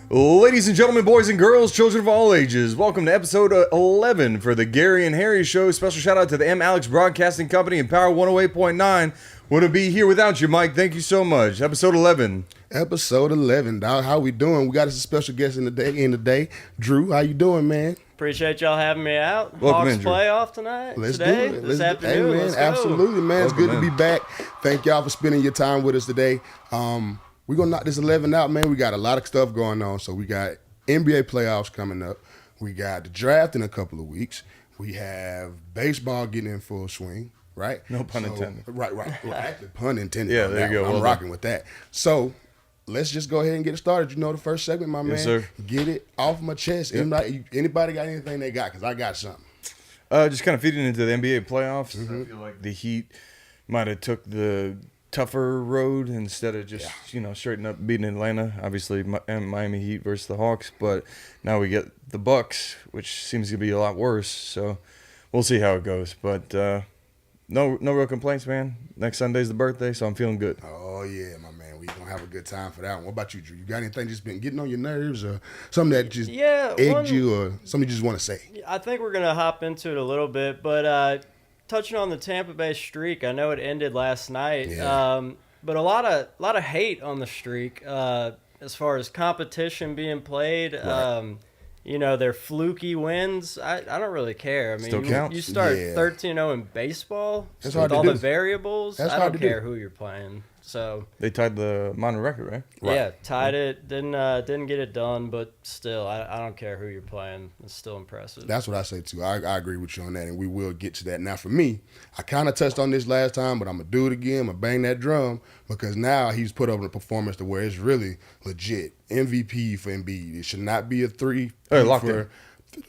Ladies and gentlemen, boys and girls, children of all ages, welcome to episode 11 for the Gary and Harry Show. Special shout out to the M. Alex Broadcasting Company and Power 108.9. Wouldn't be here without you, Mike. Thank you so much. Episode 11. Episode 11, dog. How we doing? We got us a special guest in the day. Drew, how you doing, man? Appreciate y'all having me out. Welcome Hawks in, Drew. playoff tonight. Let's today, do it. This Hey, afternoon. man, Let's go. absolutely, man. It's good Welcome to in. be back. Thank y'all for spending your time with us today. We're going to knock this 11 out, man. We got a lot of stuff going on. So we got NBA playoffs coming up. We got the draft in a couple of weeks. We have baseball getting in full swing, right? No pun intended. Right. Actually, pun intended. Yeah, on there that you go. one. Well I'm done. rocking with that. So let's just go ahead and get it started. You know the first segment, my man. Yes, sir. Get it off my chest. Anybody got anything they got? Because I got something. Just kind of feeding into the NBA playoffs. Mm-hmm. I feel like the Heat might have took the tougher road instead of just, straighten up beating Atlanta. Obviously, Miami Heat versus the Hawks. But now we get the Bucks, which seems to be a lot worse. So we'll see how it goes. But no real complaints, man. Next Sunday's the birthday, so I'm feeling good. Oh, yeah, my man. We going to have a good time for that one. What about you, Drew? You got anything just been getting on your nerves or something that just egged you or something you just want to say? I think we're going to hop into it a little bit, but touching on the Tampa Bay streak, I know it ended last night, Yeah. but a lot of hate on the streak as far as competition being played. Right. Their fluky wins. I don't really care. I mean, Still counts. you start Yeah. 13-0 in baseball That's with hard to all do. the variables. That's I hard don't to do. care who you're playing. So They tied the minor record, right? Right. yeah, tied it. Didn't get it done, but still, I don't care who you're playing. It's still impressive. That's what I say, too. I agree with you on that, and we will get to that. Now, for me, I kind of touched on this last time, but I'm going to do it again. I'm going to bang that drum because now he's put up a performance to where it's really legit. MVP for Embiid. It should not be a three Locked for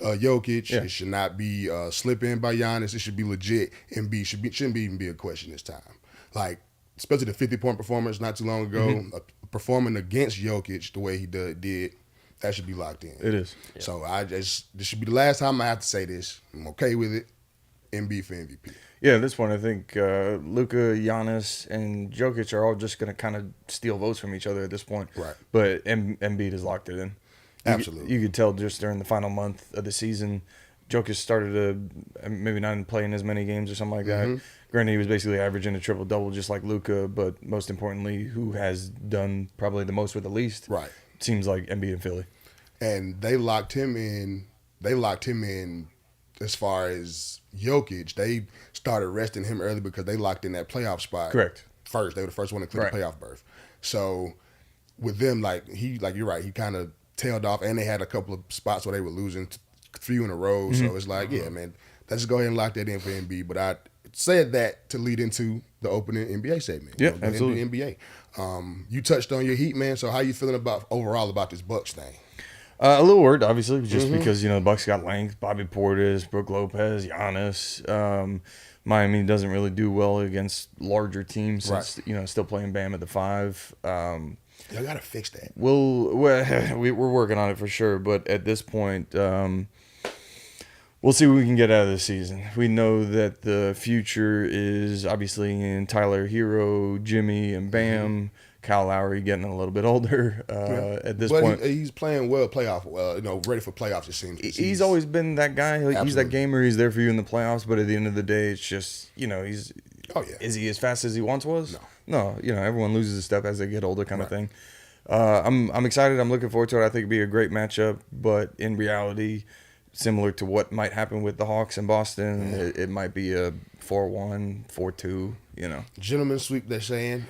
Jokic. Yeah. It should not be slip in by Giannis. It should be legit. Embiid shouldn't even be a question this time. Like, especially the 50-point performance not too long ago, performing against Jokic the way he did, that should be locked in. It is. So this should be the last time I have to say this. I'm okay with it. Embiid for MVP. Yeah, at this point, I think Luka, Giannis, and Jokic are all just going to kind of steal votes from each other at this point. Right. But Embiid has locked it in. Absolutely. You could tell just during the final month of the season, Jokic started to maybe not playing as many games or something like that. Granted, he was basically averaging a triple-double just like Luka, but most importantly, who has done probably the most with the least? Right. Seems like Embiid and Philly. And they locked him in. As far as Jokic. They started resting him early because they locked in that playoff spot. Correct. First, they were the first one to clear the playoff berth. So with them, you're right. He kind of tailed off, and they had a couple of spots where they were losing 3 in a row. So it's like, yeah, man, let's just go ahead and lock that in for Embiid. But I said that to lead into the opening NBA segment. Yeah, the absolutely. NBA. You touched on your Heat, man. So how you feeling overall about this Bucks thing? A little worried, obviously, just because, the Bucks got length. Bobby Portis, Brook Lopez, Giannis. Miami doesn't really do well against larger teams since, still playing Bam at the 5. Y'all got to fix that. We're working on it for sure, but at this point, we'll see what we can get out of this season. We know that the future is obviously in Tyler Hero, Jimmy, and Bam. Kyle Lowry getting a little bit older at this point. He's playing well, ready for playoffs, it seems. He's always been that guy. Like, he's that gamer. He's there for you in the playoffs, but at the end of the day, it's just, is he as fast as he once was? No, everyone loses a step as they get older kind of thing. I'm excited. I'm looking forward to it. I think it'd be a great matchup, but in reality, similar to what might happen with the Hawks in Boston, it might be a 4-1, 4-2, Gentlemen sweep, they're saying.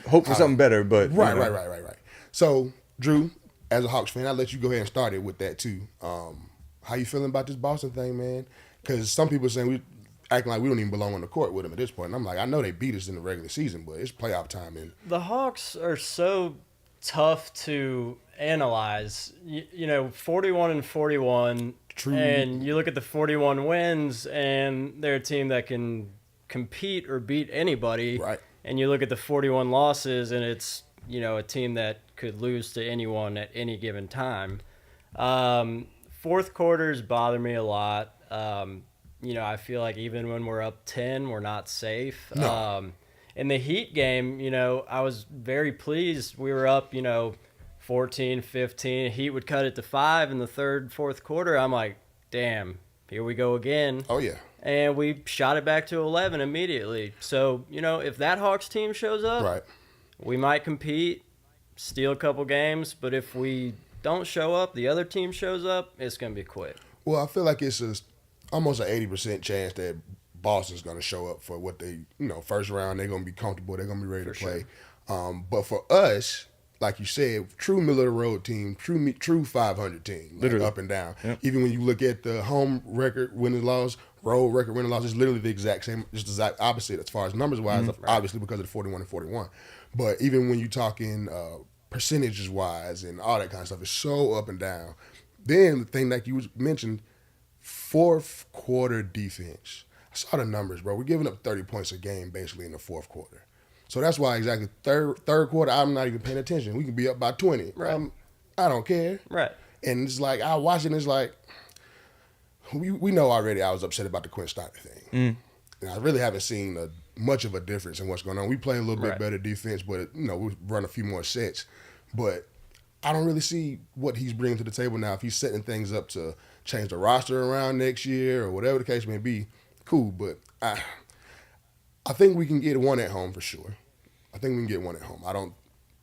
Hope for something better, but Right. So, Drew, as a Hawks fan, I'll let you go ahead and start it with that too. How you feeling about this Boston thing, man? Because some people are saying we acting like we don't even belong on the court with them at this point. And I'm like, I know they beat us in the regular season, but it's playoff time. And The Hawks are so tough to analyze. 41-41. True. And you look at the 41 wins, and they're a team that can compete or beat anybody. Right. And you look at the 41 losses, and it's, a team that could lose to anyone at any given time. Fourth quarters bother me a lot. I feel like even when we're up 10, we're not safe. No. In the Heat game, I was very pleased. We were up, 14, 15. Heat would cut it to 5 in the third, fourth quarter. I'm like, damn, here we go again. Oh, yeah. And we shot it back to 11 immediately. So, if that Hawks team shows up, right, we might compete, steal a couple games. But if we don't show up, the other team shows up, it's going to be quick. Well, I feel like it's almost an 80% chance that Boston's going to show up for what they, first round. They're going to be comfortable. They're going to be ready to play. Sure. But for us, like you said, true middle of the road team, true 500 team, like up and down. Yep. Even when you look at the home record winning loss, road record winning loss, it's literally the exact same, just the exact opposite as far as numbers wise, obviously because of the 41 and 41. But even when you're talking percentages wise and all that kind of stuff, it's so up and down. Then the thing like you mentioned, fourth quarter defense. I saw the numbers, bro. We're giving up 30 points a game basically in the fourth quarter. So that's why exactly third quarter, I'm not even paying attention. We can be up by 20. Right. I don't care. Right. And it's like, I watch it and it's like, we know already I was upset about the Quinn Snyder thing. And I really haven't seen much of a difference in what's going on. We play a little bit better defense, but, we run a few more sets. But I don't really see what he's bringing to the table now. If he's setting things up to change the roster around next year or whatever the case may be, cool. But I think we can get one at home for sure. I think we can get one at home.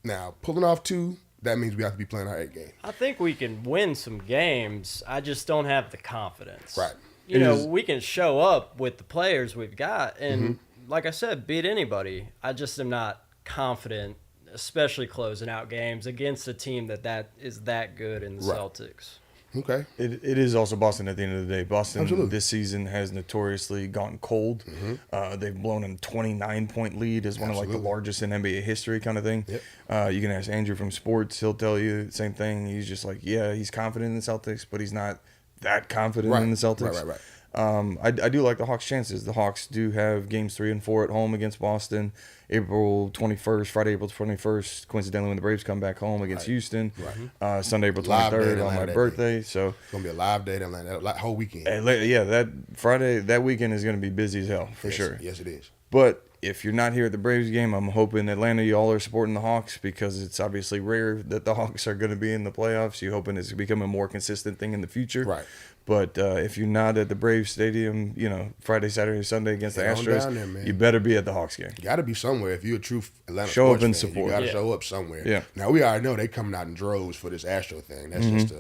Now, pulling off 2, that means we have to be playing our 8 game. I think we can win some games. I just don't have the confidence. Right. We can show up with the players we've got and, like I said, beat anybody. I just am not confident, especially closing out games against a team that is that good in the Celtics. Okay. It is also Boston at the end of the day. Boston Absolutely. This season has notoriously gone cold. They've blown a 29-point lead as one of the largest in NBA history kind of thing. Yep. You can ask Andrew from sports. He'll tell you the same thing. He's just like, yeah, he's confident in the Celtics, but he's not that confident in the Celtics. Right. I do like the Hawks' chances. The Hawks do have games 3 and 4 at home against Boston. Friday, April 21st, coincidentally when the Braves come back home against Houston. Sunday, April 23rd on my birthday. So it's going to be a live day in Atlanta, that whole weekend. Yeah, that weekend is going to be busy as hell, for sure. Yes, it is. But if you're not here at the Braves game, I'm hoping Atlanta, y'all are supporting the Hawks because it's obviously rare that the Hawks are going to be in the playoffs. You're hoping it's become a more consistent thing in the future. Right. But if you're not at the Braves Stadium, Friday, Saturday, Sunday against the Astros, you better be at the Hawks game. You got to be somewhere. If you're a true Atlanta show sports up and fan, support. You got to show up somewhere. Yeah. Now, we already know they coming out in droves for this Astro thing. That's just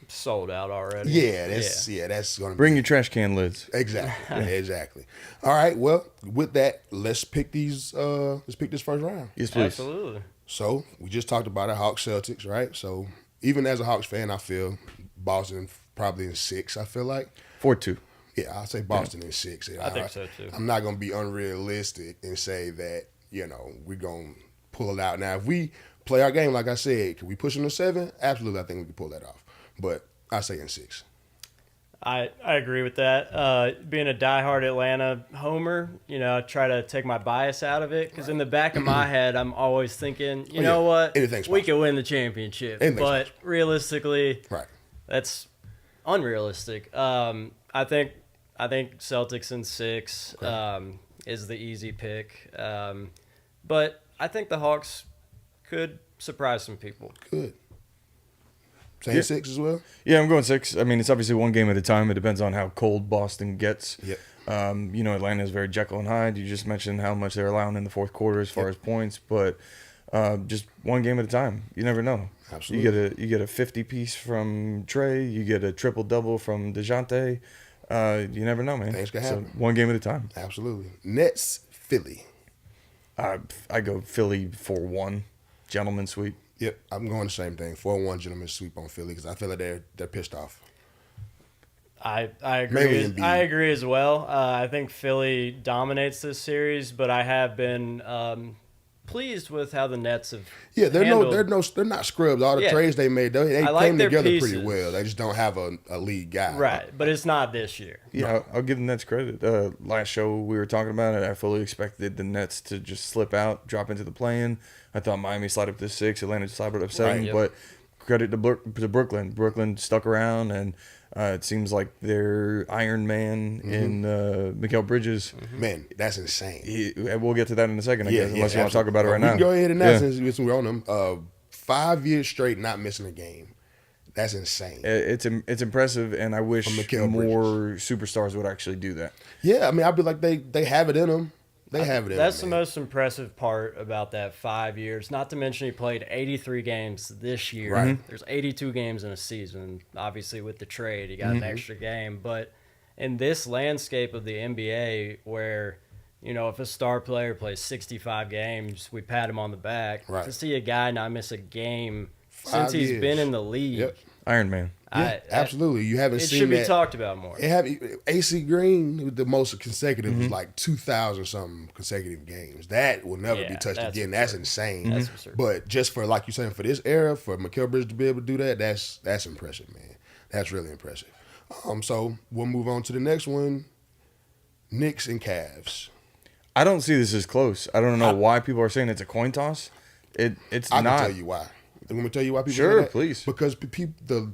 sold out already. Yeah, that's going to bring your trash can lids. Exactly. Exactly. All right, well, with that, let's pick this first round. Yes, please. Absolutely. So, we just talked about it, Hawks Celtics, right? So, even as a Hawks fan, I feel Boston probably in 6, I feel like. 4-2. Yeah, I'll say Boston in 6. I think so, too. I'm not going to be unrealistic and say that, we're going to pull it out. Now, if we play our game, like I said, can we push them to 7? Absolutely, I think we can pull that off. But I say in 6. I agree with that. Being a diehard Atlanta homer, I try to take my bias out of it because in the back of my head, I'm always thinking, you know what, we could win the championship. But realistically, that's unrealistic. I think Celtics in 6 is the easy pick. But I think the Hawks could surprise some people. Good. Saying 6 as well? Yeah, I'm going 6. I mean, it's obviously one game at a time. It depends on how cold Boston gets. Yep. Atlanta is very Jekyll and Hyde. You just mentioned how much they're allowing in the fourth quarter as far as points, but just one game at a time. You never know. Absolutely. You get a 50-piece from Trey. You get a triple-double from DeJounte. You never know, man. Things can happen. So one game at a time. Absolutely. Nets, Philly. I go Philly 4-1. Gentleman sweep. Yep, I'm going the same thing. 4-1 gentleman sweep on Philly because I feel like they're pissed off. I agree. I agree as well. I think Philly dominates this series, but I have been pleased with how the Nets have. Yeah, they're not scrubs. All the trades they made, they came together pretty well. They just don't have a lead guy. Right, but it's not this year. Yeah, I'll give the Nets credit. Last show we were talking about it. I fully expected the Nets to just slip out, drop into the play-in. I thought Miami slide up to 6, Atlanta slide up to 7, but credit to Brooklyn. Brooklyn stuck around, and it seems like their Iron Man in Mikal Bridges. Man, that's insane. We'll get to that in a second, I guess, unless you want to talk about it right now. We can go ahead and now since we're on them. 5 years straight not missing a game. That's insane. It's impressive, and I wish more superstars would actually do that. Yeah, I mean, I'd be like, they have it in them. They have it in them. That's the most impressive part about that 5 years. Not to mention he played 83 games this year. Right. There's 82 games in a season. Obviously, with the trade, he got an extra game. But in this landscape of the NBA, where if a star player plays 65 games, we pat him on the back. Right. To see a guy not miss a game since he's been in the league. Yep. Iron Man. Yeah, absolutely. You haven't seen that. It should be talked about more. AC Green, the most consecutive was like 2,000 something consecutive games. That will never be touched again. That's insane. That's absurd. But just for, like you're saying, for this era, for Mikal Bridges to be able to do that, that's impressive, man. That's really impressive. So we'll move on to the next one. Knicks and Cavs. I don't see this as close. I don't know why people are saying it's a coin toss. It's not. I can tell you why. Let me tell you why people Sure, say that. please. Because the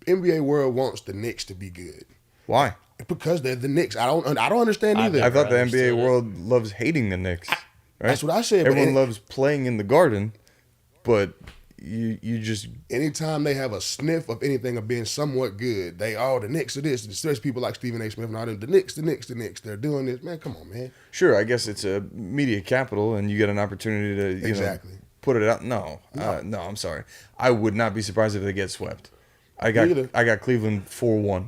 NBA world wants the Knicks to be good. Why? Because they're the Knicks. I don't understand either. I thought the NBA world loves hating the Knicks. Right? That's what I said. Everyone loves playing in the Garden, but you just anytime they have a sniff of anything of being somewhat good, the Knicks are this. Especially people like Stephen A. Smith and all them. The Knicks. They're doing this. Man, come on, man. Sure, I guess it's a media capital, and you get an opportunity to exactly put it out. No, I'm sorry. I would not be surprised if they get swept. I got Cleveland 4-1.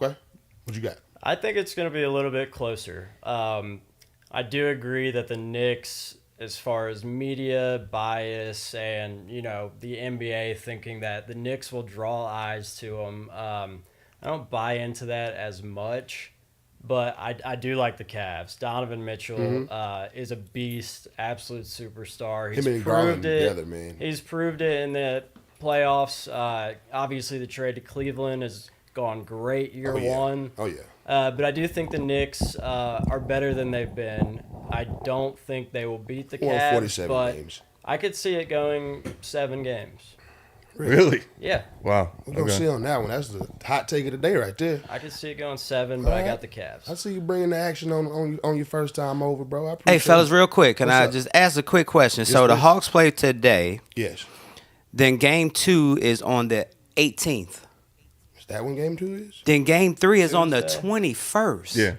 Okay, what you got? I think it's going to be a little bit closer. I do agree that the Knicks, as far as media bias and the NBA thinking that the Knicks will draw eyes to them, I don't buy into that as much. But I do like the Cavs. Donovan Mitchell is a beast, absolute superstar. He's proved it. Together, man. He's proved it in the playoffs. Obviously, the trade to Cleveland has gone great year one. Oh, yeah. But I do think the Knicks are better than they've been. I don't think they will beat the Cavs. 47 but games. I could see it going 7 games. Really? Yeah. Wow. We're going to see on that one. That's the hot take of the day right there. I could see it going 7, but I got the Cavs. I see you bringing the action on your first time over, bro. I appreciate Hey, fellas, it. real quick. Can I just ask a quick question? So the Hawks play today. Yes. Then game 2 is on the 18th. Is that when game 2 is? Then game 3 is on the 21st. Yeah.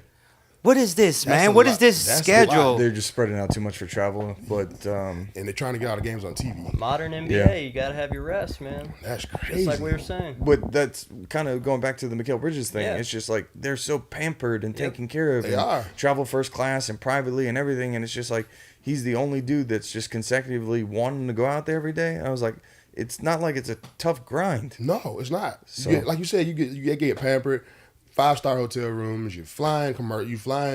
What is this, man? What is this schedule? They're just spreading out too much for travel, but and they're trying to get all the games on TV. Modern NBA, you gotta have your rest, man. That's crazy. Just like we were saying. But that's kind of going back to the Mikal Bridges thing. Yeah. It's just like they're so pampered and taken care of. They are. Travel first class and privately and everything, and it's just like he's the only dude that's just consecutively wanting to go out there every day. I was like, it's not like it's a tough grind. No, it's not. So, like you said, you get pampered. 5-star hotel rooms, you're flying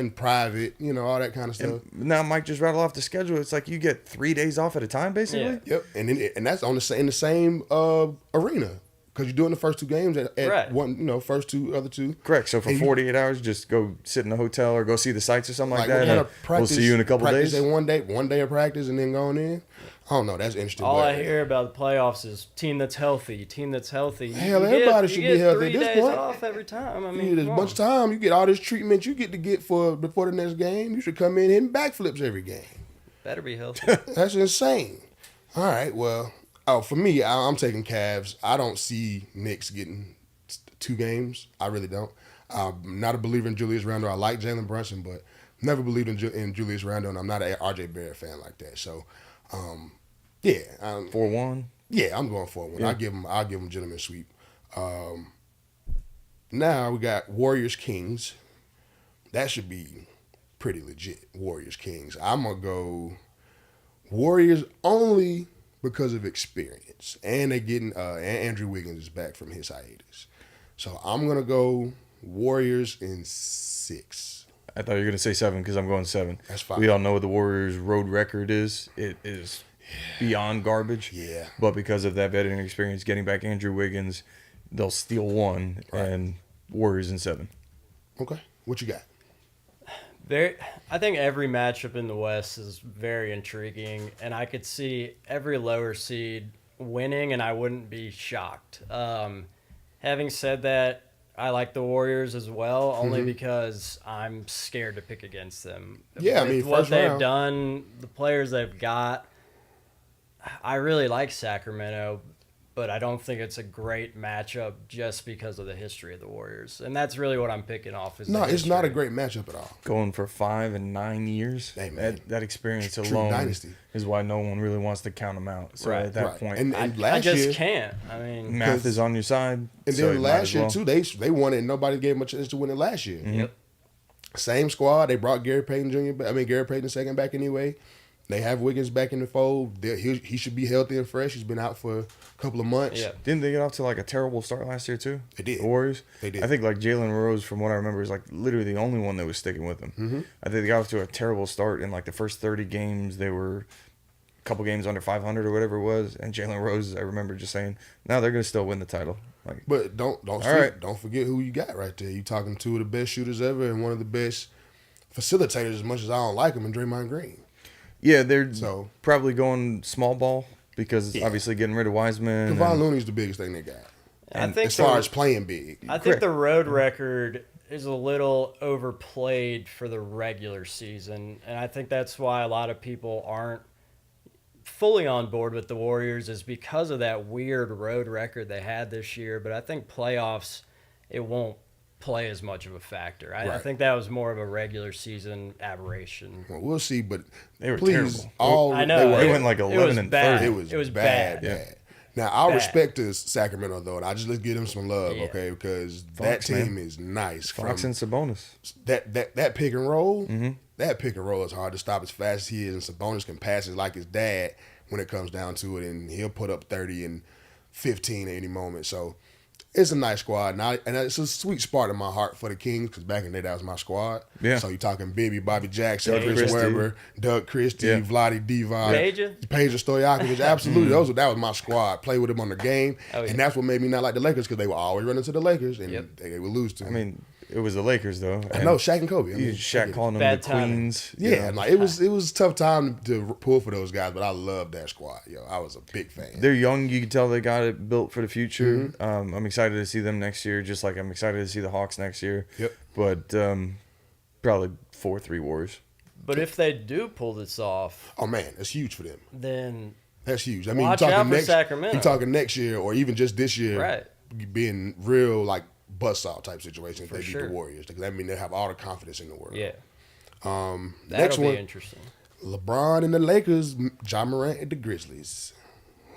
private, all that kind of stuff. Now Mike just rattled off the schedule. It's like you get 3 days off at a time, basically. Yeah. Yep, and that's in the same arena because you're doing the first 2 games at right. one, other 2. Correct. So for 48 hours, just go sit in a hotel or go see the sights or something like that. We'll see you in a couple days. One day of practice and then going in. I don't know. That's interesting. All I hear about the playoffs is team that's healthy. Hell, everybody should be healthy at this point. 3 days off every time. I mean, there's a bunch of time. You get all this treatment you get to get before the next game. You should come in hitting backflips every game. Better be healthy. That's insane. All right, well, for me, I'm taking Cavs. I don't see Knicks getting 2 games. I really don't. I'm not a believer in Julius Randle. I like Jalen Brunson, but never believed in Julius Randle, and I'm not an RJ Barrett fan like that. So, 4-1. Yeah, I'm going 4-1. Yeah. I'll give them gentleman sweep. Now we got Warriors Kings. That should be pretty legit. Warriors Kings. I'm gonna go Warriors only because of experience, and they're getting Andrew Wiggins is back from his hiatus. So I'm gonna go Warriors in 6. I thought you were going to say 7 because I'm going 7. That's fine. We all know what the Warriors' road record is. It is beyond garbage. Yeah. But because of that veteran experience, getting back Andrew Wiggins, they'll steal 1 and Warriors in 7. Okay. What you got? I think every matchup in the West is very intriguing, and I could see every lower seed winning, and I wouldn't be shocked. Having said that, I like the Warriors as well, only because I'm scared to pick against them. Yeah, With I mean, what first they've round. done, the players they've got, I really like Sacramento, but I don't think it's a great matchup just because of the history of the Warriors. And that's really what I'm picking off. No, it's not a great matchup at all. Going for 5 and 9 years, hey, man. that experience True alone dynasty. Is why no one really wants to count them out. So at that point, and I just year, can't. I mean, math is on your side. And so then last year, well. too, they won it and nobody gave them a chance to win it last year. Yep. Same squad. They brought Gary Payton Jr. Gary Payton II back anyway. They have Wiggins back in the fold. He should be healthy and fresh. He's been out for a couple of months. Yeah. Didn't they get off to like a terrible start last year too? They did. The Warriors. They did. I think like Jalen Rose, from what I remember, is like literally the only one that was sticking with them. Mm-hmm. I think they got off to a terrible start in like the first 30 games. They were a couple games under 500 or whatever it was. And Jalen Rose, I remember just saying, "No, they're gonna still win the title." Like, But don't forget who you got right there. You talking two of the best shooters ever and one of the best facilitators. As much as I don't like him, and Draymond Green. yeah, they're So- probably going small ball because obviously getting rid of Wiseman. Kevon and- Looney's the biggest thing they got. I think As far as playing big. I think the road record is a little overplayed for the regular season, and I think that's why a lot of people aren't fully on board with the Warriors is because of that weird road record they had this year. But I think playoffs, it won't play as much of a factor. I Right. think that was more of a regular season aberration. Well, we'll see, but They were please, terrible. I know. They went like 11 and 30. It was bad. bad. Now, I'll Bad. respect this Sacramento, though, and I just let's give them some love, Yeah. okay? Because Fox, that team man. is nice. Fox From and Sabonis. that pick and roll, Mm-hmm. that pick and roll is hard to stop as fast as he is, and Sabonis can pass it like his dad when it comes down to it, and he'll put up 30 and 15 at any moment. So it's a nice squad, and it's a sweet spot in my heart for the Kings because back in the day, that was my squad. Yeah. So you're talking Bibby, Bobby Jackson, Doug Chris Christie. Webber, Doug Christie, Yeah. Vlade Divac, Peja? Stojakovic. Absolutely, that was my squad. Play with them on the game, Oh, yeah. and that's what made me not like the Lakers because they would always run into the Lakers and Yep. they would lose to I them. mean, it was the Lakers though. I know Shaq and Kobe. I mean, Shaq calling them Bad the timing. Queens. yeah, you know. and like it was a tough time to pull for those guys, but I love that squad. Yo, I was a big fan. They're young. You can tell they got it built for the future. Mm-hmm. I'm excited to see them next year, just like I'm excited to see the Hawks next year. Yep. But probably 4-3 Warriors. But if they do pull this off, Oh man, that's huge for them. then That's huge. I mean, Watch you're out talking for next. Sacramento. You're talking next year, or even just this year, Right. being real like buzzsaw type situations. If For they beat sure. the Warriors, because that means they have all the confidence in the world. yeah, That'll that'll one, be interesting. LeBron and the Lakers, Ja Morant and the Grizzlies.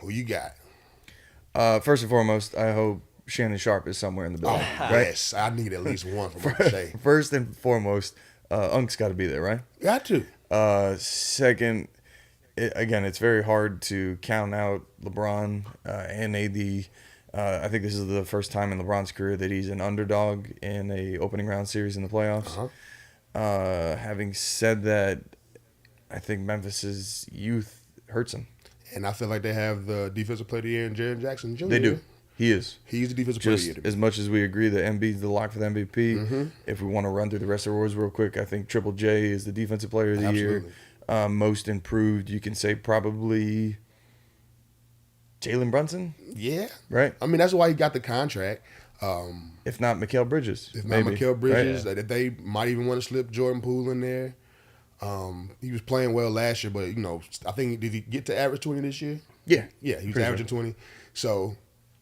Who you got? First and foremost, I hope Shannon Sharp is somewhere in the building. right? Yes, I need at least one from Shea. First and foremost, Unk's got to be there, right? Got to. Second, again, it's very hard to count out LeBron and AD. I think this is the first time in LeBron's career that he's an underdog in a opening round series in the playoffs. Having said that, I think Memphis's youth hurts him. And I feel like they have the defensive player of the year in Jaren Jackson Jr. They do. He is. He's the defensive player of the Just year. to as me. much as we agree that Embiid's the lock for the MVP, Mm-hmm. if we want to run through the rest of the awards real quick, I think Triple J is the defensive player of the Absolutely. year. Most improved, you can say probably Jalen Brunson, Yeah. right? I mean, that's why he got the contract. If not Mikal Bridges. If not maybe, Mikal Bridges, right? that they might even want to slip Jordan Poole in there. He was playing well last year, but I think did he get to average 20 this year? Yeah. Yeah, he was Pretty averaging 20. So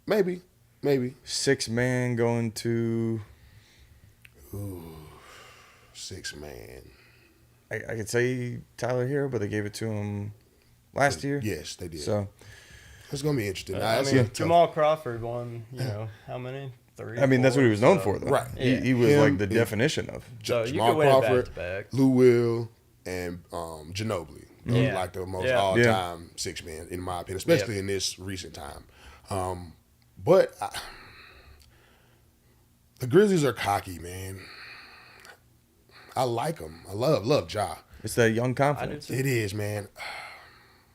maybe. 6-man going to, 6-man. I could say Tyler Hero, but they gave it to him last year. Yes, they did. So, it's gonna be interesting. I That's mean, tough. Jamal Crawford won. How many? 3. I mean, that's what he was known 4, for, though. Right. He was Him, like the yeah. definition of. So you Jamal could win Crawford, it back to back. Lou Will, and Ginobili. Those Yeah. are like the most Yeah. all-time 6-man, in my opinion, especially in this recent time. But the Grizzlies are cocky, man. I like them. I love Ja. It's that young I do confidence. too. It is, man.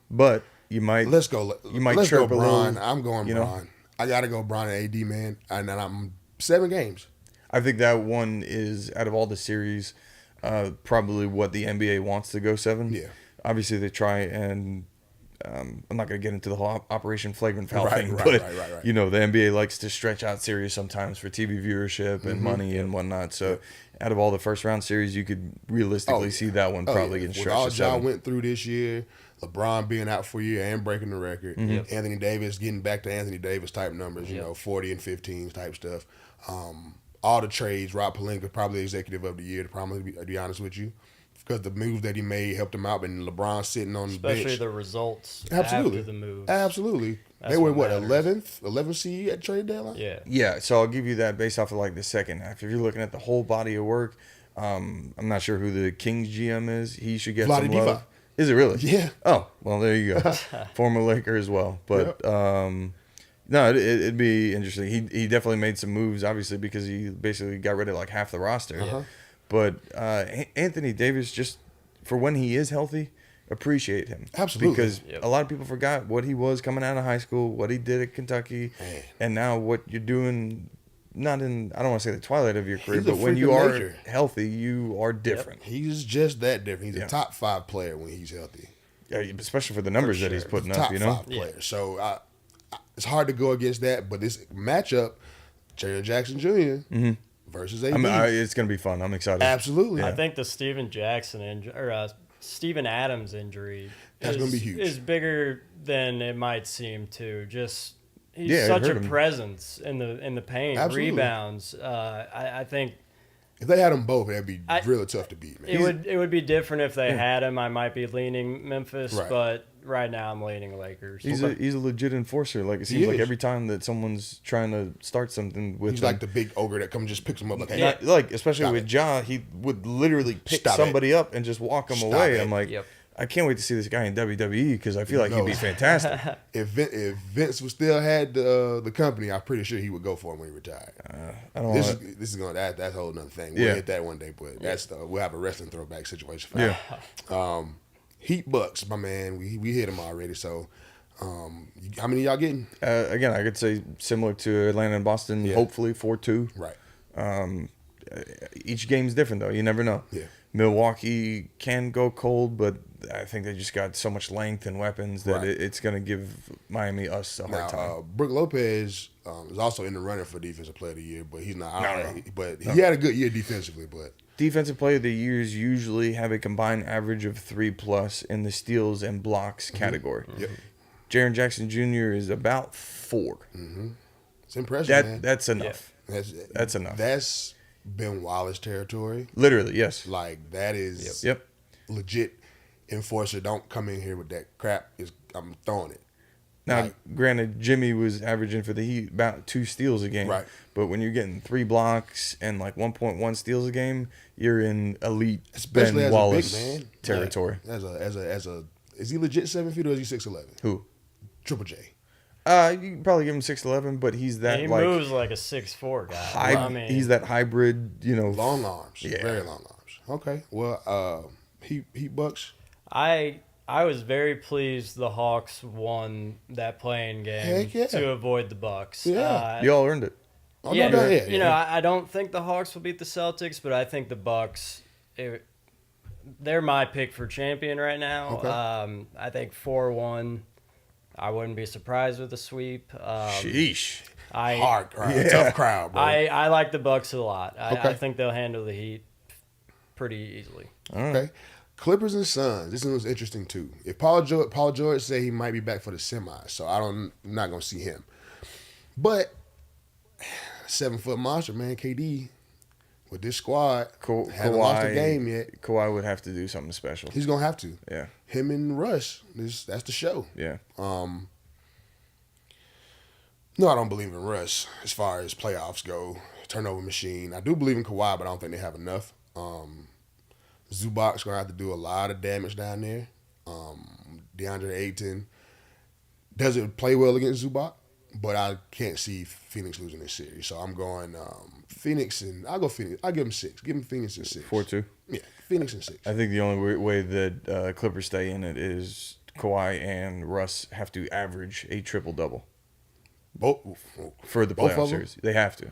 But you might Let's go. You might Let's go, chirp a Bron. little, I'm going you know? Bron. I got to go Bron and AD, man. And then I'm 7 games. I think that one is, out of all the series, probably what the NBA wants to go 7. Yeah. Obviously, they try and I'm not going to get into the whole Operation Flagrant Foul Right, thing, right, but right. you know the NBA likes to stretch out series sometimes for TV viewership Mm-hmm. and money and whatnot. So, out of all the first round series, you could realistically see that one probably getting With stretched all to Ja 7. went through this year, LeBron being out for a year and breaking the record. Mm-hmm. Anthony Davis getting back to Anthony Davis type numbers, 40 and 15 type stuff. All the trades, Rob Pelinka, probably executive of the year, to be honest with you. Because the moves that he made helped him out, and LeBron sitting on the bench. Especially the results Absolutely. after the moves. Absolutely. That's they were, what 11th seed at trade deadline? Yeah. Yeah, so I'll give you that based off of like the second half. If you're looking at the whole body of work, I'm not sure who the Kings GM is. He should get Vlade some love. Divac. Is it really? Yeah. Oh, well, there you go. Former Laker as well. But no, it'd be interesting. He definitely made some moves, obviously, because he basically got rid of like half the roster. But Anthony Davis, just for when he is healthy, appreciate him. Absolutely. Because a lot of people forgot what he was coming out of high school, what he did at Kentucky, and now what you're doing. Not in, I don't want to say the twilight of your career, but when you are healthy, you are different. He's just that different. He's a top 5 player when he's healthy. Yeah, especially for the numbers that he's putting up, top 5 player. So it's hard to go against that, but this matchup, Jaren Jackson Jr. Versus AD. It's going to be fun. I'm excited. Absolutely. I think the Steven Adams injury that's going to be huge. Is bigger than it might seem to. Just he's such a presence in the paint, rebounds. I think if they had them both, it'd be really tough to beat. Man. It would be different if they had him. I might be leaning Memphis, but right now I'm leaning Lakers. He's a legit enforcer. Like it seems like every time that someone's trying to start something with he's him, like the big ogre that comes just picks him up like, hey, like especially with Ja, he would literally pick somebody up and just walk them away. I'm like, I can't wait to see this guy in WWE because I feel like he'd be fantastic. If Vince was still had the company, I'm pretty sure he would go for him when he retired. This is going that's a whole other thing. We'll hit that one day, but we'll have a wrestling throwback situation for that. Heat Bucks, my man. We hit them already. So, how many y'all getting? Again, I could say similar to Atlanta and Boston. Yeah. Hopefully 4-2. Right. Each game's different though. You never know. Yeah. Milwaukee can go cold, but I think they just got so much length and weapons that it's going to give Miami a hard time. Brook Lopez is also in the running for Defensive Player of the Year, but he's not. But he had a good year defensively. But Defensive Player of the Years usually have a combined average of 3+ in the steals and blocks category. Yep. Jaren Jackson Jr. is about 4. It's impressive, man. That's enough. Yeah. That's enough. That's Ben Wallace territory. Literally, yes. Like that is legit. Enforcer, don't come in here with that crap. I'm throwing it. Now, granted, Jimmy was averaging for the Heat about 2 steals a game. Right. But when you're getting 3 blocks and like 1.1 steals a game, you're in elite especially Ben as Wallace a big man territory. Like, as a is he legit 7 feet or is he 6'11"? Who? Triple J. You can probably give him 6'11", but he's that he moves like a 6'4" guy. He's that hybrid, long arms. Yeah. Very long arms. Okay. Well, Heat Bucks. I was very pleased the Hawks won that playing game to avoid the Bucks. Yeah. You all earned it. I don't think the Hawks will beat the Celtics, but I think the Bucks, they're my pick for champion right now. Okay. I think 4-1. I wouldn't be surprised with a sweep. Sheesh. Hard crowd. Tough crowd, bro. I like the Bucks a lot. I think they'll handle the Heat pretty easily. Okay. Clippers and Suns. This one was interesting too. If Paul George say he might be back for the semis, so I'm not gonna see him. But 7-foot monster, man, KD, with this squad, haven't lost a game yet. Kawhi would have to do something special. He's gonna have to. Yeah. Him and Russ. That's the show. Yeah. No, I don't believe in Russ as far as playoffs go. Turnover machine. I do believe in Kawhi, but I don't think they have enough. Zubac's going to have to do a lot of damage down there. DeAndre Ayton doesn't play well against Zubac, but I can't see Phoenix losing this series. So I'm going Phoenix, and I'll go Phoenix. I'll give them 6. Give them Phoenix and 6. 4-2? Yeah, Phoenix and 6. I think the only way that Clippers stay in it is Kawhi and Russ have to average a triple-double. Both for the playoff series. They have to.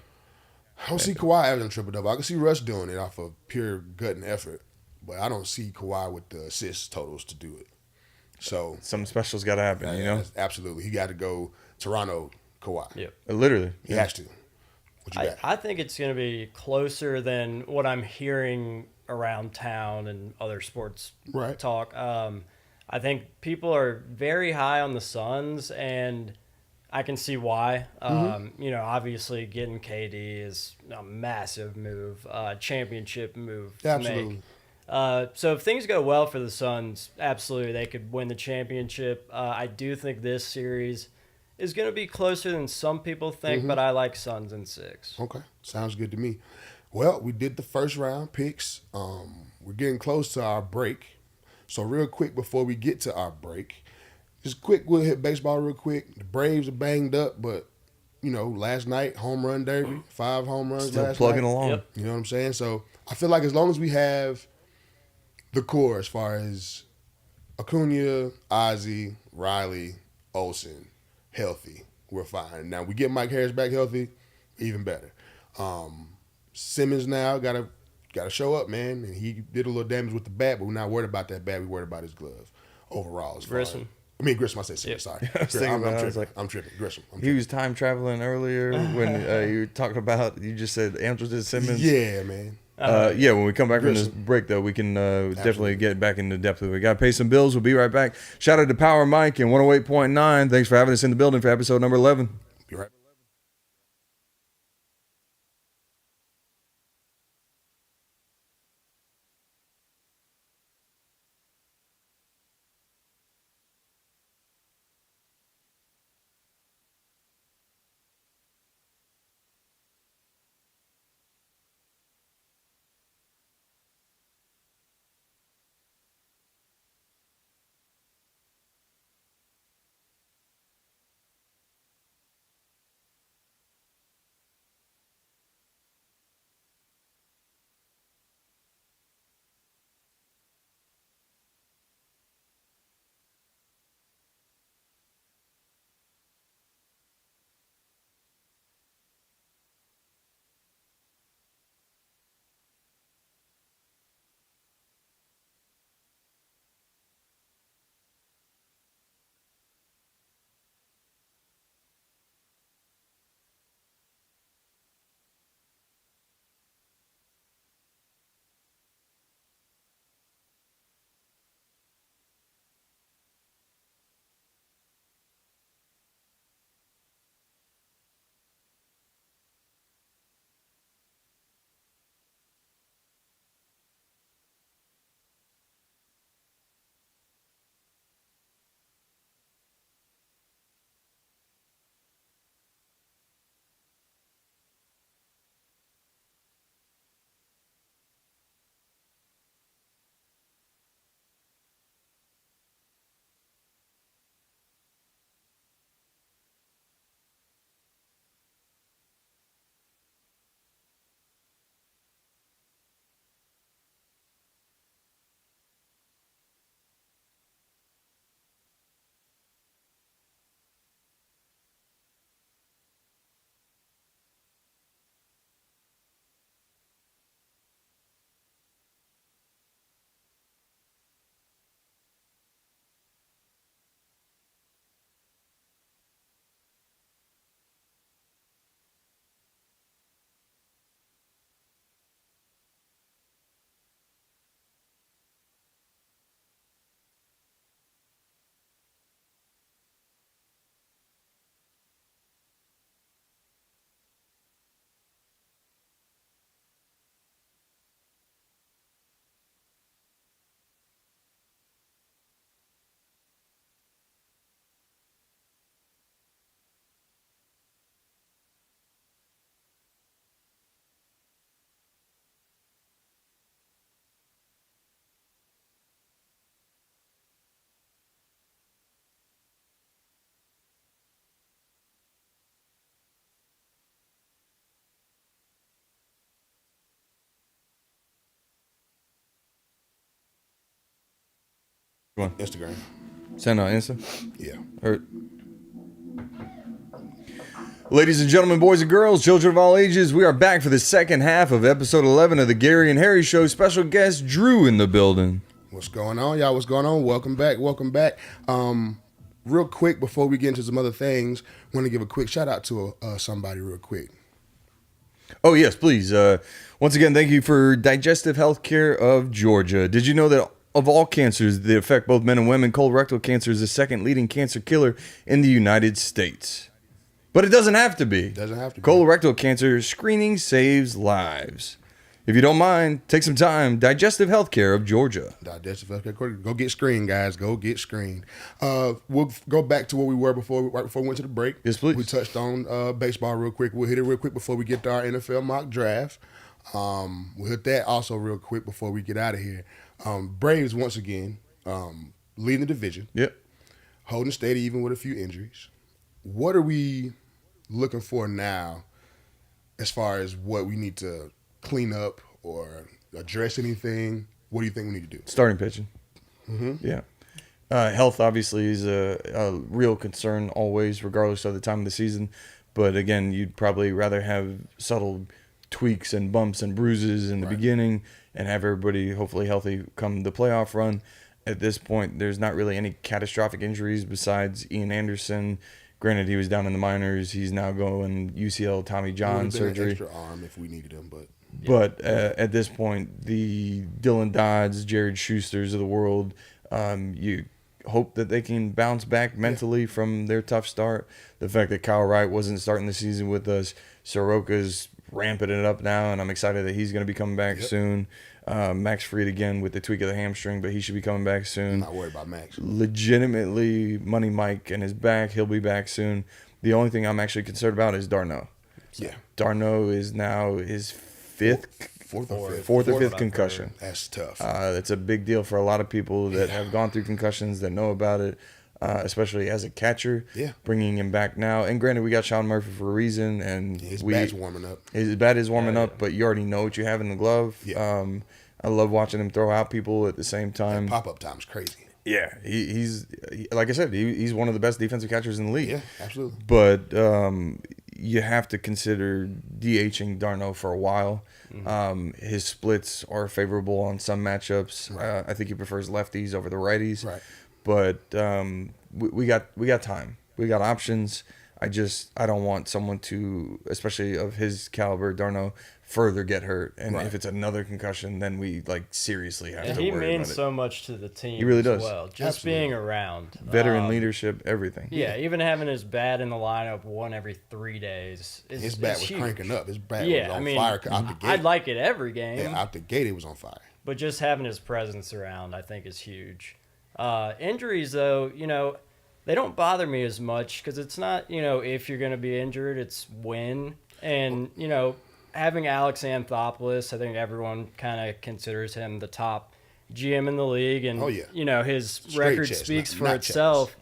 I don't see Kawhi averaging a triple-double. I can see Russ doing it off of pure gut and effort. But I don't see Kawhi with the assist totals to do it. So something special's got to happen, Absolutely, he got to go Toronto Kawhi. Yep, literally, he has to. What you got? I think it's going to be closer than what I'm hearing around town and other sports talk. I think people are very high on the Suns, and I can see why. You know, obviously getting KD is a massive move, championship move to make. So if things go well for the Suns, absolutely they could win the championship. I do think this series is going to be closer than some people think, but I like Suns in 6. Okay, sounds good to me. Well, we did the first round picks. We're getting close to our break. So real quick before we get to our break, just quick, we'll hit baseball real quick. The Braves are banged up, but, you know, last night, home run derby, 5 home runs Still last plugging night. along. Yep. You know what I'm saying? So I feel like as long as we have the core as far as Acuna, Ozzie, Riley, Olsen healthy, we're fine. Now we get Mike Harris back healthy, even better. Simmons now gotta show up, man. And he did a little damage with the bat, but we're not worried about that bat. We're worried about his glove overall. Grissom. Grissom. I said Simmons. Sorry, I'm tripping. Grissom. He was time traveling earlier when you were talking about. You just said Andrelton Simmons. Yeah, man. Yeah, when we come back from this break, though, we can definitely get back into depth of it. We got to pay some bills. We'll be right back. Shout out to Power Mike and 108.9. Thanks for having us in the building for episode number 11. Be right. Come on. Instagram. Send on Insta. Yeah. Ladies and gentlemen, boys and girls, children of all ages, we are back for the second half of episode 11 of the Gary and Harry Show. Special guest Drew in the building. What's going on, y'all? What's going on? Welcome back. Real quick, before we get into some other things, I want to give a quick shout out to somebody real quick. Oh, yes, please. Once again, thank you for Digestive Healthcare of Georgia. Did you know that of all cancers that affect both men and women, colorectal cancer is the second leading cancer killer in the United States. But it doesn't have to be. It doesn't have to be. Colorectal cancer screening saves lives. If you don't mind, take some time. Digestive Healthcare of Georgia. Digestive Healthcare. Go get screened, guys. Go get screened. We'll go back to where we were right before we went to the break. Yes, please. We touched on baseball real quick. We'll hit it real quick before we get to our NFL mock draft. We'll hit that also real quick before we get out of here. Braves, once again, leading the division. Yep. Holding steady even with a few injuries. What are we looking for now as far as what we need to clean up or address anything? What do you think we need to do? Starting pitching. Mm-hmm. Yeah. Health obviously is a real concern always, regardless of the time of the season. But again, you'd probably rather have subtle tweaks and bumps and bruises in the beginning and have everybody hopefully healthy come the playoff run. At this point, there's not really any catastrophic injuries besides Ian Anderson. Granted, he was down in the minors. He's now going UCL Tommy John surgery. An extra arm if we needed him, but. But at this point, the Dylan Dodds, Jared Schusters of the world, you hope that they can bounce back mentally from their tough start. The fact that Kyle Wright wasn't starting the season with us, Soroka's ramping it up now, and I'm excited that he's going to be coming back soon. Max Fried again with the tweak of the hamstring, but he should be coming back soon. I'm not worried about Max. Legitimately, Money Mike and his back. He'll be back soon. The only thing I'm actually concerned about is d'Arnaud. Yeah. d'Arnaud is now his fourth or fifth concussion. That's tough. It's a big deal for a lot of people that have gone through concussions that know about it, especially as a catcher. Yeah. Bringing him back now. And granted, we got Sean Murphy for a reason. And his bat's warming up. His bat is warming up, but you already know what you have in the glove. Yeah. I love watching him throw out people at the same time. That pop-up time's crazy. Yeah. He's like I said, he's one of the best defensive catchers in the league. Yeah, absolutely. But you have to consider DHing d'Arnaud for a while. Mm-hmm. His splits are favorable on some matchups. Right. I think he prefers lefties over the righties. Right. But we got time. We got options. I don't want someone to, especially of his caliber, d'Arnaud, further get hurt. And if it's another concussion, then we seriously have to worry about it. He means so much to the team. He really does. Well, just being around, veteran leadership, everything. Yeah, even having his bat in the lineup 1 every 3 days. His bat was huge. Cranking up. His bat was on fire out the gate. I'd like it every game. Yeah, out the gate it was on fire. But just having his presence around, I think, is huge. Injuries, though, they don't bother me as much because it's not, if you're going to be injured, it's when. And, having Alex Anthopoulos, I think everyone kind of considers him the top GM in the league. And, his record speaks for itself.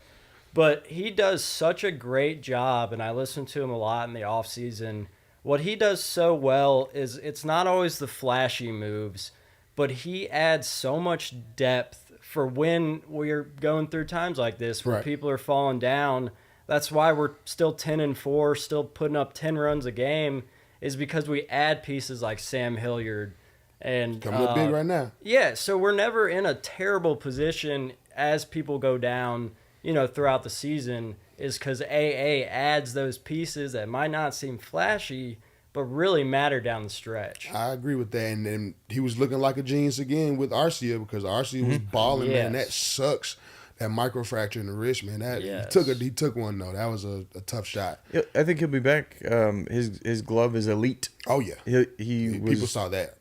But he does such a great job, and I listen to him a lot in the offseason. What he does so well is it's not always the flashy moves, but he adds so much depth for when we're going through times like this where people are falling down. That's why we're still 10-4, still putting up 10 runs a game, is because we add pieces like Sam Hilliard. And coming up big right now. Yeah, so we're never in a terrible position as people go down, throughout the season, is because AA adds those pieces that might not seem flashy, but really matter down the stretch. I agree with that. And then he was looking like a genius again with Arcia because Arcia was balling, man. That sucks. That microfracture in the wrist, man. He took one though. That was a tough shot. I think he'll be back. His glove is elite. Oh yeah. People saw that.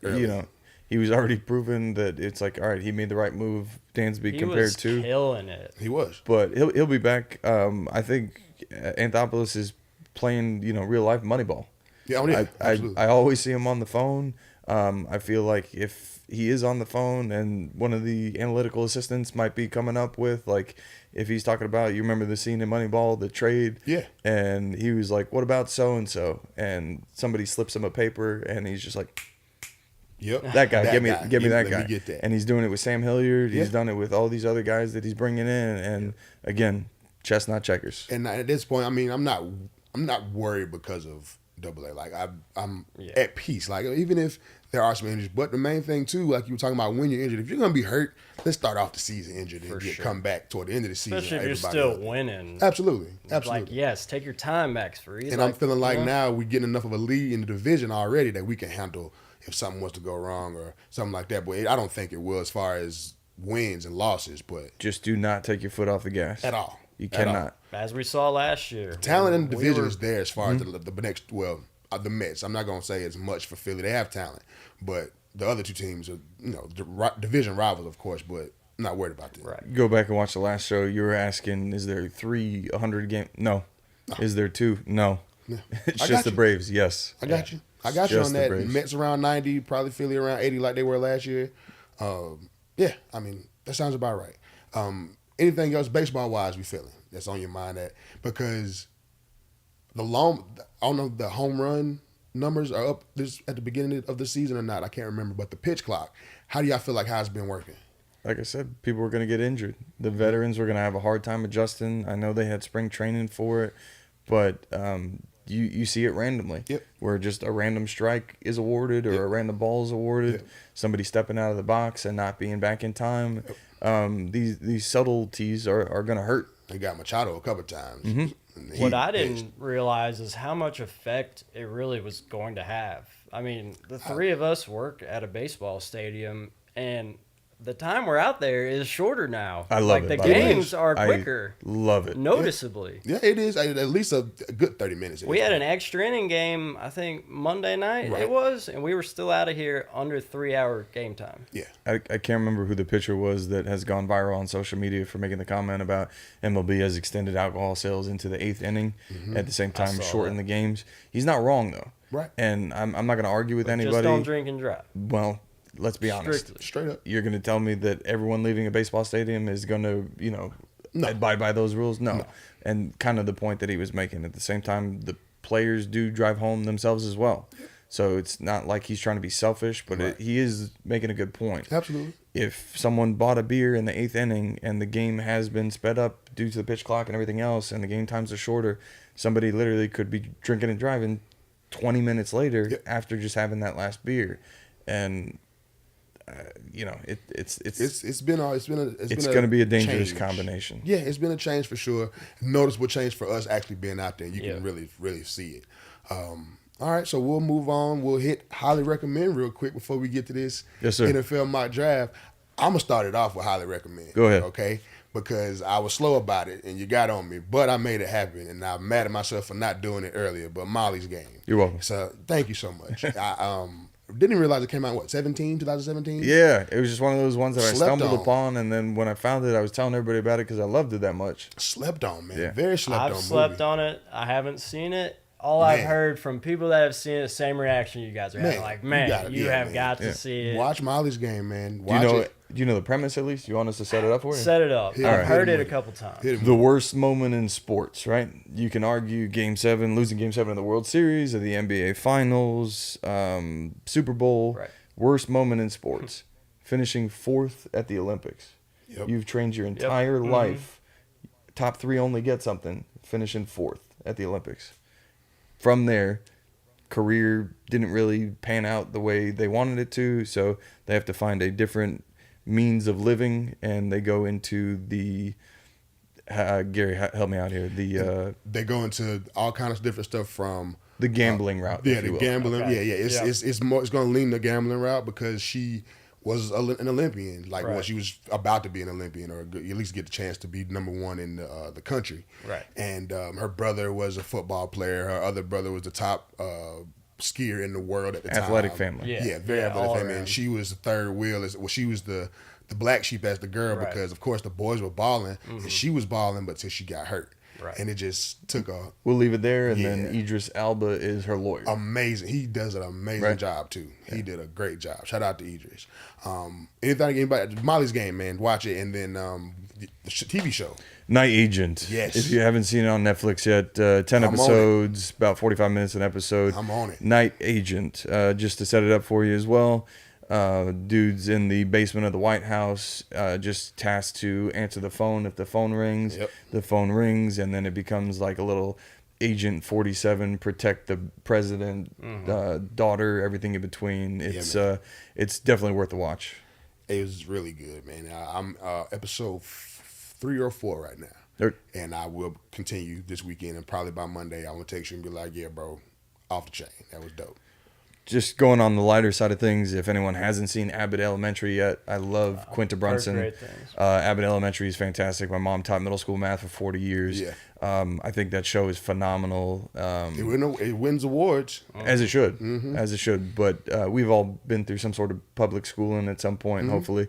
He was already proven that it's like, all right, he made the right move. Dansby compared to. He was killing it. He was. But he'll be back. I think Anthopoulos is playing, real life Moneyball. Yeah, I always see him on the phone. I feel like if he is on the phone and one of the analytical assistants might be coming up with, if he's talking about, you remember the scene in Moneyball, the trade? Yeah. And he was like, what about so-and-so? And somebody slips him a paper and he's just like, yep, that guy, give me that guy. Me get that. And he's doing it with Sam Hilliard. He's done it with all these other guys that he's bringing in. And again, chestnut checkers. And at this point, I'm not worried because of AA. I'm at peace. Even if there are some injuries, but the main thing too, like you were talking about, when you're injured, if you're gonna be hurt, let's start off the season injured and come back toward the end of the season. Especially if you're still winning. Absolutely. Yes, take your time, Max Fried. And I'm feeling now we're getting enough of a lead in the division already that we can handle if something was to go wrong or something like that. But I don't think it will as far as wins and losses, but just do not take your foot off the gas at all. You cannot. As we saw last year, Talent in the division is there as far as the next. Well, the Mets. I'm not gonna say it's much for Philly. They have talent, but the other two teams are division rivals, of course, but. Not worried about that. Right. Go back and watch the last show. You were asking, is there 100 game? No. Is there 2? No. Yeah. It's just the Braves. Yes. I got you. I got you on that. Mets around 90, probably Philly around 80 like they were last year. Yeah, I mean, that sounds about right. Anything else baseball-wise we feeling that's on your mind? Because I don't know, the home run numbers are up this at the beginning of the season or not. I can't remember. But the pitch clock, how do y'all feel like how it's been working? Like I said, people were going to get injured. The veterans were going to have a hard time adjusting. I know they had spring training for it, but you see it randomly. Yep. Where just a random strike is awarded or a random ball is awarded. Yep. Somebody stepping out of the box and not being back in time. Yep. These subtleties are going to hurt. They got Machado a couple times. Mm-hmm. What I didn't realize is how much effect it really was going to have. I mean, the three of us work at a baseball stadium, and the time we're out there is shorter now. I love it. The games are quicker. I love it. Noticeably. Yeah, it is. At least a good 30 minutes. We had an extra inning game, I think, Monday night it was, and we were still out of here under 3-hour game time. Yeah. I can't remember who the pitcher was that has gone viral on social media for making the comment about MLB has extended alcohol sales into the 8th inning at the same time shorten the games. He's not wrong, though. Right. And I'm not going to argue with anybody. Just don't drink and drive. Well, let's be honest. Straight up. You're going to tell me that everyone leaving a baseball stadium is going to, abide by those rules? No. And kind of the point that he was making. At the same time, the players do drive home themselves as well. So it's not like he's trying to be selfish, but he is making a good point. Absolutely. If someone bought a beer in the 8th inning and the game has been sped up due to the pitch clock and everything else and the game times are shorter, somebody literally could be drinking and driving 20 minutes later after just having that last beer. And it's going to be a dangerous combination. Yeah, it's been a change for sure. Noticeable change for us actually being out there. You can really see it. All right, so we'll move on. We'll hit highly recommend real quick before we get to this NFL mock draft. I'm gonna start it off with highly recommend. Go ahead, okay? Because I was slow about it and you got on me, but I made it happen, and I'm mad at myself for not doing it earlier. But Molly's Game. You're welcome. So thank you so much. I didn't realize it came out 2017? Yeah, it was just one of those ones that I stumbled upon, and then when I found it, I was telling everybody about it because I loved it that much. Slept on, man. Very slept on. I've slept on it. I haven't seen it. All I've heard from people that have seen it, the same reaction you guys are having. Like, you have got to see it. Watch Molly's Game, man. Do you know the premise at least? You want us to set it up for you? Set it up. I've heard it a couple times. The worst moment in sports, right? You can argue losing Game 7 of the World Series, or the NBA Finals, Super Bowl. Right. Worst moment in sports. Finishing 4th at the Olympics. Yep. You've trained your entire life. Top 3 only get something. Finishing 4th at the Olympics. From there, career didn't really pan out the way they wanted it to, so they have to find a different means of living, and they go into the Gary, help me out here. They go into all kinds of different stuff from the gambling route. Yeah, the gambling. Okay. Yeah. It's going to lean the gambling route because she was an Olympian, when she was about to be an Olympian, or at least get the chance to be number 1 in the country. Right. And her brother was a football player. Her other brother was the top skier in the world at the time. Athletic family. Yeah, very athletic family. And she was the third wheel. She was the black sheep as the girl because, of course, the boys were balling, and she was balling, but till she got hurt. Right. And it just took a... We'll leave it there, and then Idris Elba is her lawyer. Amazing. He does an amazing job, too. Yeah. He did a great job. Shout out to Idris. Anybody, Molly's Game, man, watch it. And then the TV show. Night Agent. Yes. If you haven't seen it on Netflix yet, 10 episodes, about 45 minutes an episode. I'm on it. Night Agent, just to set it up for you as well. Dude's in the basement of the White House, just tasked to answer the phone. If the phone rings, the phone rings, and then it becomes like a little Agent 47, protect the president, daughter, everything in between. It's definitely worth the watch. It was really good, man. I'm episode 3 or 4 right now, and I will continue this weekend. And probably by Monday, I will text you and be like, "Yeah, bro, off the chain. That was dope." just going on the lighter side of things, if anyone hasn't seen Abbott Elementary yet, I love Quinta Brunson. Abbott Elementary is fantastic. My mom taught middle school math for 40 years. Yeah. I think that show is phenomenal. It wins awards. As it should. As it should. But we've all been through some sort of public schooling at some point, hopefully.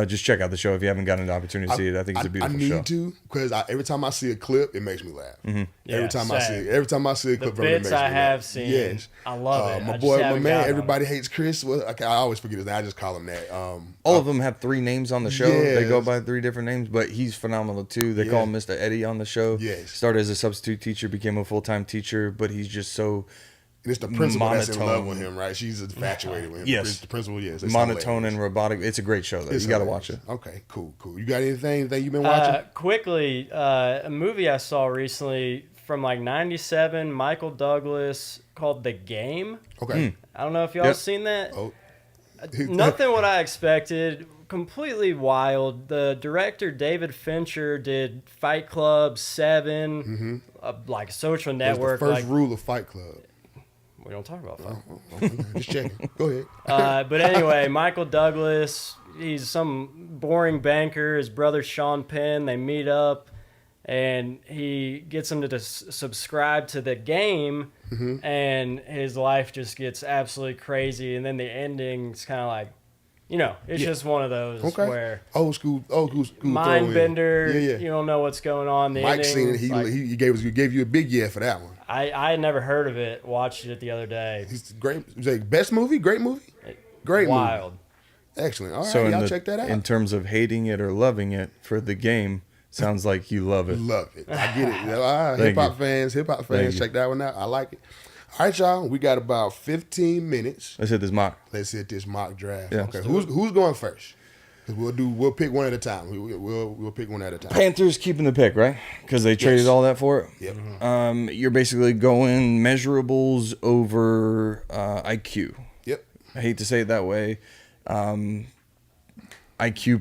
Just check out the show if you haven't gotten an opportunity to see it. I think it's a beautiful show. I need to, because every time I see a clip, it makes me laugh. Yeah, every time I see a clip, the it makes bits me I laugh. have seen, yes, I love it. My man, Everybody Hates Chris. Well, I always forget his name. I just call him that. All of them have 3 names on the show. Yes. They go by 3 different names, but he's phenomenal too. They call him Mr. Eddie on the show. Yes. Started as a substitute teacher, became a full-time teacher, but he's just so and it's the principal that's in love with him, right? She's infatuated with him. Yes. The principal, yes. Monotone and robotic. It's a great show, though. You got to watch it. Okay, cool. You got anything you've been watching? Quickly, a movie I saw recently from like 97, Michael Douglas, called The Game. Okay. I don't know if y'all seen that. Oh. Nothing what I expected. Completely wild. The director, David Fincher, did Fight Club, Seven, like Social Network. The first rule of Fight Club. We don't talk about Fight Club. Okay. Just checking. Go ahead. But anyway, Michael Douglas, he's some boring banker. His brother, Sean Penn, they meet up, and he gets him to subscribe to The Game, and his life just gets absolutely crazy. And then the ending's kind of like, it's just one of those where old school mind bender. Yeah. You don't know what's going on. Mike seen it. He gave you a big yeah for that one. I had never heard of it. Watched it the other day. He's great. Best movie? Great movie? Great Wild. Movie. Excellent. All right, y'all check that out. In terms of hating it or loving it for The Game, sounds like you love it. Love it. I get it. All right, hip hop fans, check that one out. I like it. All right, y'all. We got about 15 minutes. Let's hit this mock draft. Yeah. Okay, who's going first? We'll pick one at a time. We'll pick one at a time. Panthers keeping the pick, right? Because they traded all that for it. Yep. You're basically going measurables over IQ. Yep. I hate to say it that way. IQ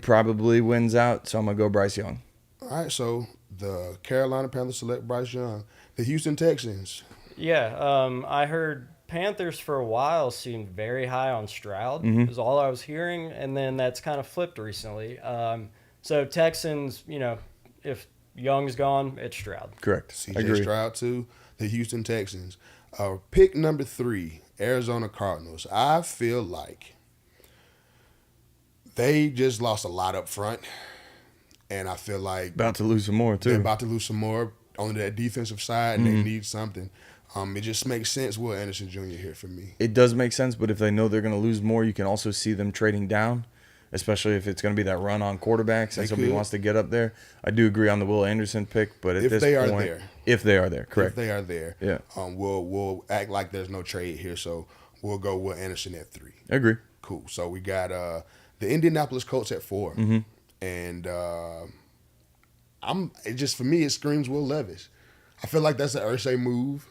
probably wins out, so I'm gonna go Bryce Young. All right. So the Carolina Panthers select Bryce Young. The Houston Texans. Yeah. I heard Panthers for a while seemed very high on Stroud. Is all I was hearing, and then that's kind of flipped recently. So Texans, if Young's gone, it's Stroud. Correct. CJ Stroud too. The Houston Texans. Pick number 3, Arizona Cardinals. I feel like they just lost a lot up front, and I feel like about to lose some more too. They're about to lose some more on that defensive side, and they need something. It just makes sense. Will Anderson Jr. here for me. It does make sense, but if they know they're going to lose more, you can also see them trading down, especially if it's going to be that run on quarterbacks and somebody wants to get up there. I do agree on the Will Anderson pick, but at this point, if they are there, correct. If they are there, yeah. We'll act like there's no trade here, so we'll go Will Anderson at 3. I agree. Cool. So we got the Indianapolis Colts at 4, and for me, it screams Will Levis. I feel like that's an Irsay move.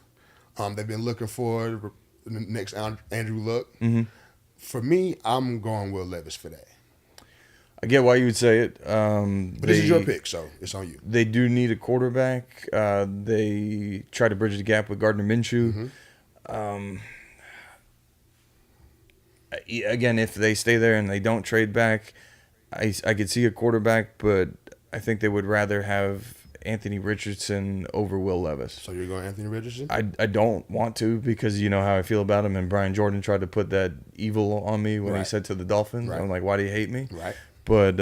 They've been looking for the next Andrew Luck. For me, I'm going Will Levis for that. I get why you would say it. But this is your pick, so it's on you. They do need a quarterback. They try to bridge the gap with Gardner Minshew. Again, if they stay there and they don't trade back, I could see a quarterback, but I think they would rather have Anthony Richardson over Will Levis. So you're going Anthony Richardson? I don't want to, because you know how I feel about him, and Brian Jordan tried to put that evil on me when he said to the Dolphins. I'm like, why do you hate me? Right. But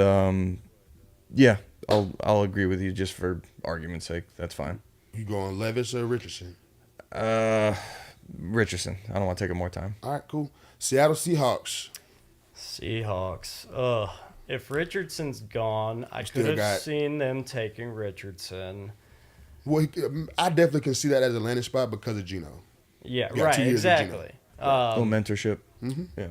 yeah, I'll agree with you just for argument's sake. That's fine. You going Levis or Richardson? Richardson. I don't want to take up more time. All right, cool. Seattle Seahawks. Ugh. If Richardson's gone, I could have seen them taking Richardson. Well, I definitely can see that as a landing spot because of Geno. Yeah, right, exactly. Little mentorship. Yeah.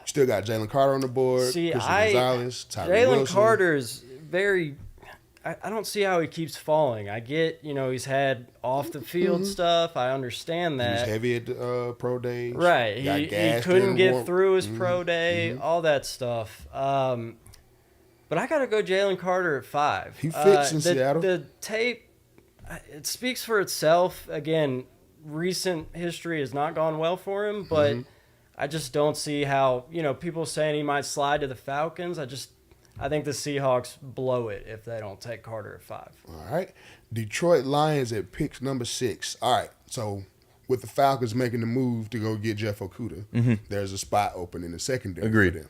Still got Jalen Carter on the board. See, Christian Gonzalez, Tyree Jalen Wilson. Carter's very. I don't see how he keeps falling. I get, he's had off the field stuff. I understand that. He was heavy at the pro days. Right. He couldn't get through his pro day, all that stuff. But I got to go Jalen Carter at 5. He fits in Seattle. The tape, it speaks for itself. Again, recent history has not gone well for him, but I just don't see how, people saying he might slide to the Falcons. I think the Seahawks blow it if they don't take Carter at 5. All right. Detroit Lions at pick number 6. All right. So with the Falcons making the move to go get Jeff Okudah, there's a spot open in the secondary Agreed. for them.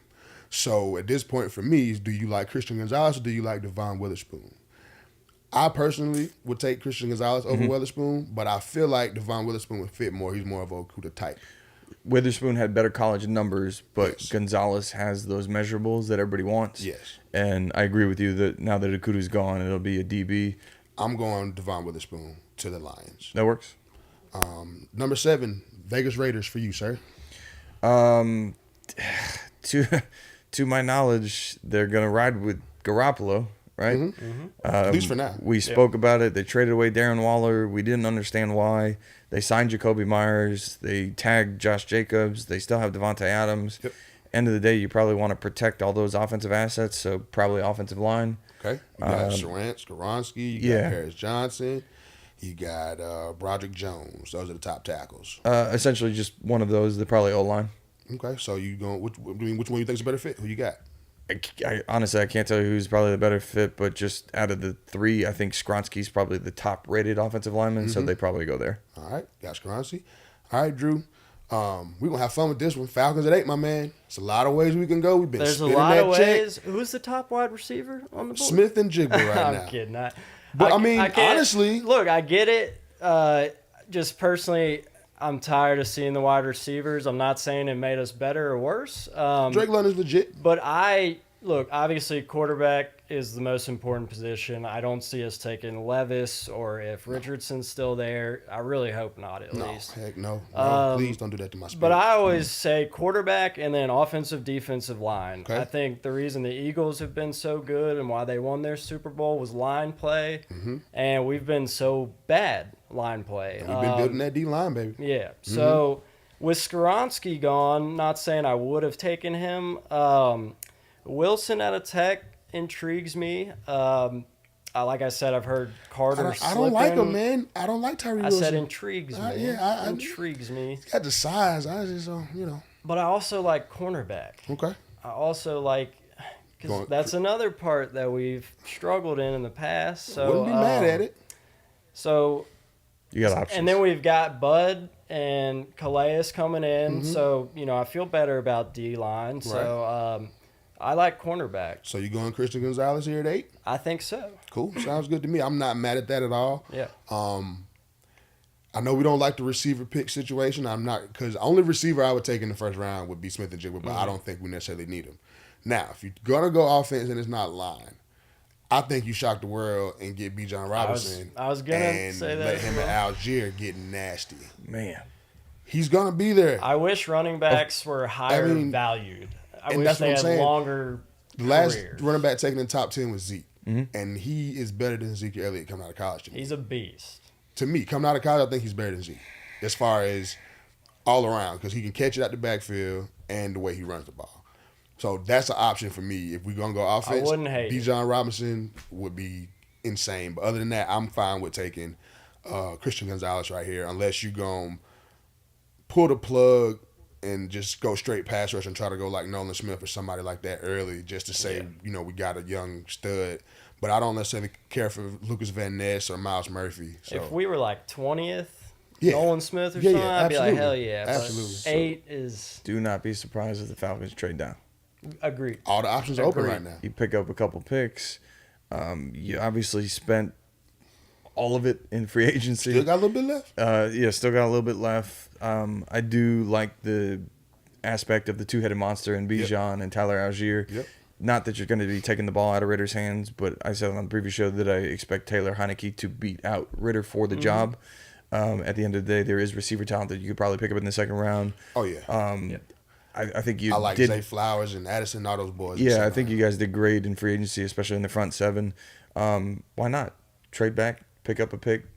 So at this point for me, do you like Christian Gonzalez or do you like Devon Witherspoon? I personally would take Christian Gonzalez over Witherspoon, but I feel like Devon Witherspoon would fit more. He's more of a Okudah type. Witherspoon had better college numbers, but Gonzalez has those measurables that everybody wants. Yes. And I agree with you that now that Okudah's gone, it'll be a DB. I'm going Devon Witherspoon to the Lions. That works. Number 7, Vegas Raiders for you, sir. To my knowledge, they're going to ride with Garoppolo, right? At least for now. We spoke about it. They traded away Darren Waller. We didn't understand why. They signed Jacoby Myers. They tagged Josh Jacobs. They still have Devontae Adams. Yep. End of the day, you probably want to protect all those offensive assets, so probably offensive line. Okay. You got Skoronski. You got Paris Johnson. You got Broderick Jones. Those are the top tackles. Essentially just one of those. They're probably O-line. Okay. So you going? Which one you think is a better fit? Who you got? Honestly, I can't tell you who's probably the better fit, but just out of the 3, I think Skoronski's probably the top-rated offensive lineman, so they probably go there. All right, got Skoronski. All right, Drew. We're going to have fun with this one. Falcons at 8, my man. It's a lot of ways we can go. We've been There's a spinning lot that of check. ways. Who's the top wide receiver on the board? Smith and Jigba right now. I'm kidding. But, honestly. Look, I get it. Just personally, I'm tired of seeing the wide receivers. I'm not saying it made us better or worse. Drake London's legit. But obviously quarterback is the most important position. I don't see us taking Levis, or if Richardson's still there. I really hope not, at least. Heck no. Please don't do that to my spirit. But I always say quarterback and then offensive, defensive line. Okay. I think the reason the Eagles have been so good and why they won their Super Bowl was line play. And we've been so bad line play. We've been building that D-line, baby. Yeah. So with Skoronski gone, not saying I would have taken him. Wilson out of Tech intrigues me. Like I said, I've heard Carter I don't like him, man. I don't like Tyree Wilson. I said intrigues me. Intrigues me. He's got the size. I just, But I also like cornerback. Okay. I also like, because that's another part that we've struggled in the past. So wouldn't be mad at it. So you got options. And then we've got Bud and Calais coming in. So, I feel better about D-line. Right. So I like cornerback. So you going Christian Gonzalez here at 8? I think so. Cool. Sounds good to me. I'm not mad at that at all. Yeah. I know we don't like the receiver pick situation. I'm not, because the only receiver I would take in the first round would be Smith and Jigba, but I don't think we necessarily need him. Now, if you're going to go offense and it's not line, I think you shock the world and get Bijan Robinson. I was going to say that. Let him and Algier get nasty. Man. He's going to be there. I wish running backs were higher valued. I wish they had longer The last running back taken in the top 10 was Zeke. And he is better than Ezekiel Elliott coming out of college to me. He's a beast. To me, coming out of college, I think he's better than Zeke as far as all around, because he can catch it out the backfield and the way he runs the ball. So that's an option for me. If we're going to go offense, I wouldn't hate Bijan Robinson would be insane. But other than that, I'm fine with taking Christian Gonzalez right here, unless you're going to pull the plug and just go straight pass rush and try to go like Nolan Smith or somebody like that early just to say, we got a young stud. But I don't necessarily care for Lucas Van Ness or Miles Murphy. So. If we were like 20th, Nolan Smith or something, I'd be like, hell yeah. Absolutely. But 8 is... Do not be surprised if the Falcons trade down. Agreed. All the options are open right now. You pick up a couple picks. You obviously spent all of it in free agency. Still got a little bit left? Still got a little bit left. I do like the aspect of the two-headed monster in Bijan and Tyler Algier. Yep. Not that you're going to be taking the ball out of Ritter's hands, but I said on the previous show that I expect Taylor Heineke to beat out Ritter for the job. At the end of the day, there is receiver talent that you could probably pick up in the second round. Oh, yeah. I think you I like Zay Flowers and Addison, all those boys. Yeah, I think you guys did great in free agency, especially in the front seven. Why not? Trade back, pick up a pick.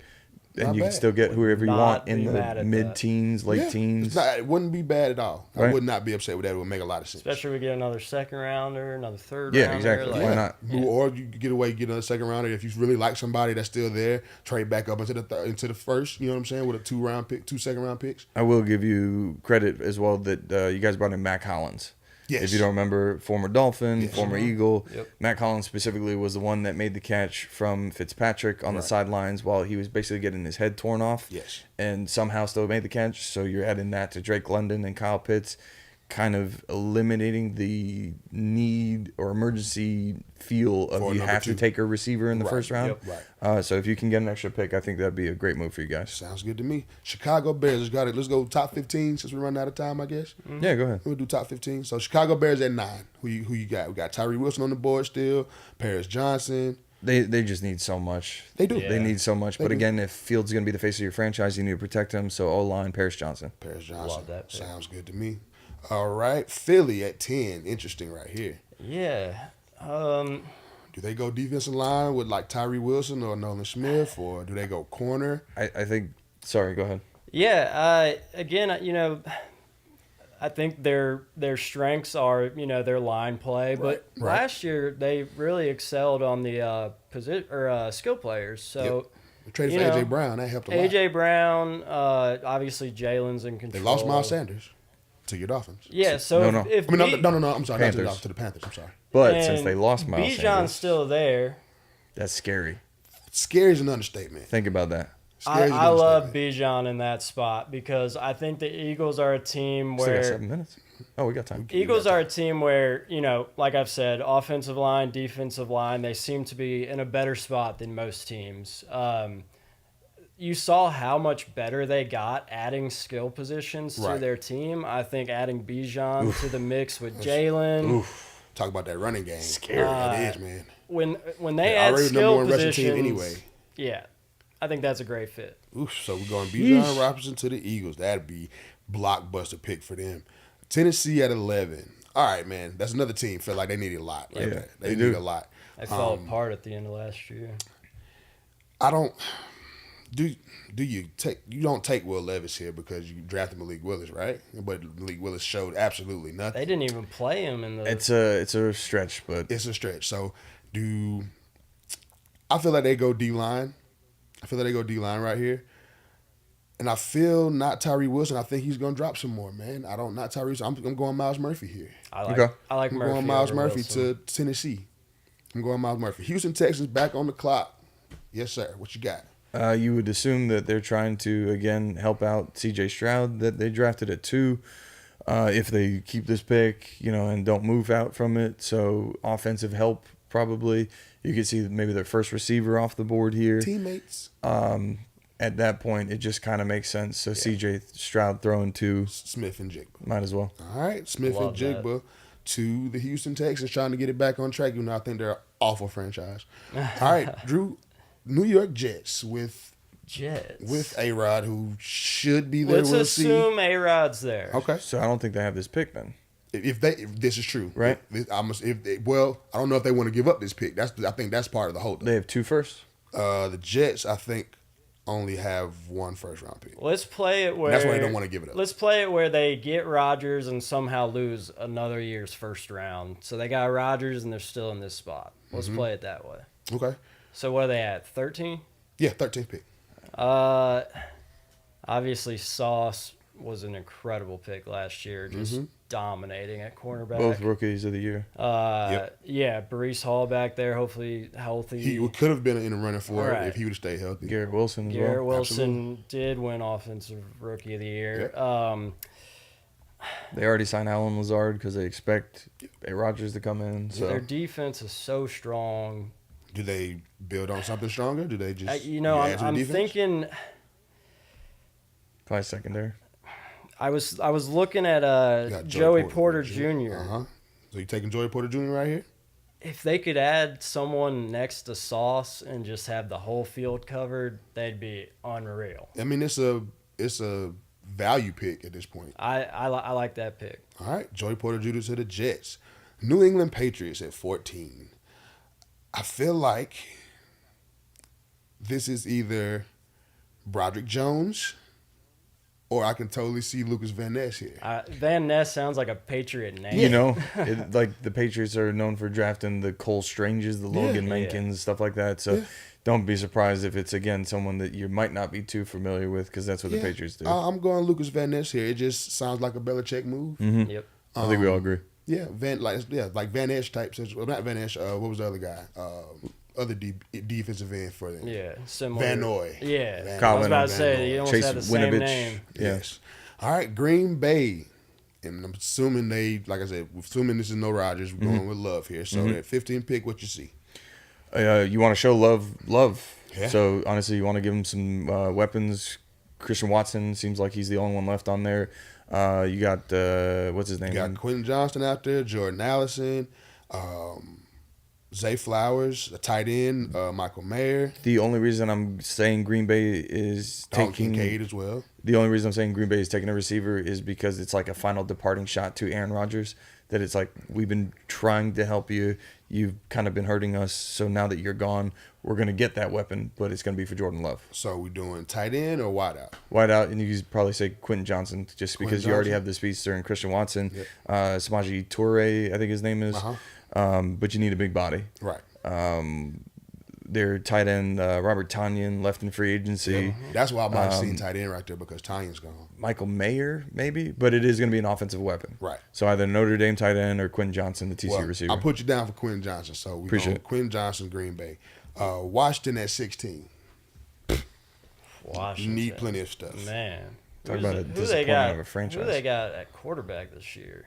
and you can still get whoever you want in the mid-teens, late teens. It wouldn't be bad at all. Right? I would not be upset with that. It would make a lot of sense. Especially if we get another second rounder, another third rounder. Yeah, exactly. Why not? Or you get another second rounder. If you really like somebody that's still there, trade back up into the first, you know what I'm saying, with a 2 second round picks. I will give you credit as well that you guys brought in Mac Hollins. Yes. If you don't remember, former Dolphin, former Eagle. Yep. Mac Hollins specifically was the one that made the catch from Fitzpatrick on the sidelines while he was basically getting his head torn off. Yes. And somehow still made the catch. So you're adding that to Drake London and Kyle Pitts, kind of eliminating the need or emergency feel of you have to take a receiver in the first round. Yep. Right. So if you can get an extra pick, I think that'd be a great move for you guys. Sounds good to me. Chicago Bears, let's go top 15 since we run out of time, I guess. Mm-hmm. Yeah, go ahead. We'll do top 15. So Chicago Bears at 9. Who you got? We got Tyree Wilson on the board still, Paris Johnson. They just need so much. They do. Yeah. They need so much. But again, if Fields is going to be the face of your franchise, you need to protect him. So O-line, Paris Johnson. Paris Johnson. Love that. Sounds good to me. All right. Philly at 10. Interesting right here. Yeah. Do they go defensive line with like Tyree Wilson or Nolan Smith, or do they go corner? I think. Sorry, go ahead. Yeah. Again, I think their strengths are their line play, but last year they really excelled on the skill players. So we traded for AJ Brown. That helped a lot. AJ Brown, obviously Jalen's in control. They lost Miles Sanders to your Dolphins. Yeah. So no. I'm sorry. Panthers. To the Panthers. I'm sorry. But since they lost Miles Bijan's Sanders, still there. That's scary. Scary is an understatement. Think about that. I love Bijan in that spot because I think the Eagles are a team where... Still got 7 minutes. Oh, we got time. Eagles are a team where, like I've said, offensive line, defensive line, they seem to be in a better spot than most teams. You saw how much better they got adding skill positions to their team. I think adding Bijan to the mix with Jalen... Talk about that running game. Scary. It is, man. When they add skill positions... team anyway. Yeah. I think that's a great fit. Oof, so we're going Bijan Robinson to the Eagles. That'd be blockbuster pick for them. Tennessee at 11. All right, man. That's another team. Felt like they needed a lot. Right there. They need a lot. They fell apart at the end of last year. I don't. Do you don't take Will Levis here because you drafted Malik Willis, right? But Malik Willis showed absolutely nothing. They didn't even play him in the. It's a stretch, but it's a stretch. So I feel like they go D-line. Right here. And I feel not Tyree Wilson. I think he's going to drop some more, man. Not Tyree Wilson. I'm going Miles Murphy here. I like Murphy. I'm going Miles Murphy to Tennessee. I'm going Miles Murphy. Houston Texans back on the clock. Yes, sir. What you got? You would assume that they're trying to, again, help out C.J. Stroud that they drafted at 2. If they keep this pick, and don't move out from it. So offensive help probably. You could see maybe their first receiver off the board here. Teammates. At that point, it just kind of makes sense. So C.J. Stroud throwing to Smith and Jigba. Might as well. All right, Smith and Jigba to the Houston Texans, trying to get it back on track. I think they're an awful franchise. All right, Drew, New York Jets with A-Rod, who should be there. Let's assume A-Rod's there. Okay. So I don't think they have this pick then. If this is true, right? I don't know if they want to give up this pick. I think that's part of the holdup. They have 2 firsts. The Jets, I think, only have 1 first round pick. Let's play it where that's why they don't want to give it up. Let's play it where they get Rodgers and somehow lose another year's first round. So they got Rodgers and they're still in this spot. Let's play it that way. Okay. So what are they at? 13? Yeah, 13th pick. Obviously Sauce was an incredible pick last year. Just dominating at cornerback. Both rookies of the year. Yeah, Breece Hall back there, hopefully healthy. He could have been in the running for it if he would have stayed healthy. Garrett Wilson as well. Garrett Wilson did win Offensive Rookie of the Year. Yep. They already signed Alan Lazard because they expect Rodgers to come in. So their defense is so strong. Do they build on something stronger? Do they just I'm thinking probably secondary. I was looking at Joey Porter Jr. So you taking Joey Porter Jr. right here? If they could add someone next to Sauce and just have the whole field covered, they'd be unreal. I mean, it's a value pick at this point. I like that pick. All right, Joey Porter Jr. to the Jets. New England Patriots at 14. I feel like this is either Broderick Jones, or I can totally see Lucas Van Ness here. Van Ness sounds like a Patriot name. You know, like the Patriots are known for drafting the Cole Stranges, the Logan Mankins, stuff like that. So don't be surprised if it's, again, someone that you might not be too familiar with, because that's what the Patriots do. I'm going Lucas Van Ness here. It just sounds like a Belichick move. Mm-hmm. Yep. I think we all agree. Yeah, like Van Ness type. Well, not Van Ness. What was the other guy? Other defensive end for them. Yeah, similar. Van Noy. Yeah, I was about to say, you almost Chase had the same Winovich. name. Yes. All right, Green Bay. And I'm assuming like I said, assuming this is no Rodgers, we're going with Love here. So at 15 pick, what you see? You want to show love. Yeah. So honestly, you want to give him some weapons. Christian Watson seems like he's the only one left on there. You got what's his name? You got Quentin Johnston out there, Jordan Allison, Zay Flowers, a tight end, Michael Mayer. The only reason I'm saying Green Bay is taking Kincaid as well. The only reason I'm saying Green Bay is taking a receiver is because it's like a final departing shot to Aaron Rodgers. That it's like, we've been trying to help you. You've kind of been hurting us. So now that you're gone, we're going to get that weapon, but it's going to be for Jordan Love. So we doing tight end or wide out? Wide out, and you could probably say Quentin Johnson, just because you already have the speedster and Christian Watson. Yep. Samaje Toure, I think his name is. But you need a big body. Right. Their tight end, Robert Tonyan, left in free agency. Yeah. That's why I might have seen tight end right there, because Tanyan's gone. Michael Mayer, maybe, but it is going to be an offensive weapon. Right. So either Notre Dame tight end or Quentin Johnson, the TCU receiver. I'll put you down for Quentin Johnson. So we Appreciate it. Quentin Johnson, Green Bay. Washington at 16. Washington. You need plenty of stuff. Man. Talk about a disappointment of a franchise. Who they got at quarterback this year?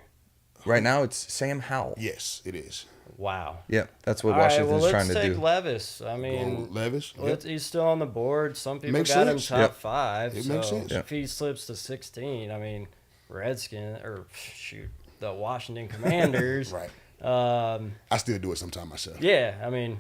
Right now, it's Sam Howell. Yes, it is. Wow. Yeah, that's what All right, Washington's trying to do. let's take Levis. I mean, Levis. he's still on the board. Some people Makes got sense. him top 5. It so makes sense. if he slips to 16, I mean, the Washington Commanders. Right. I still do it sometime myself. Yeah, I mean,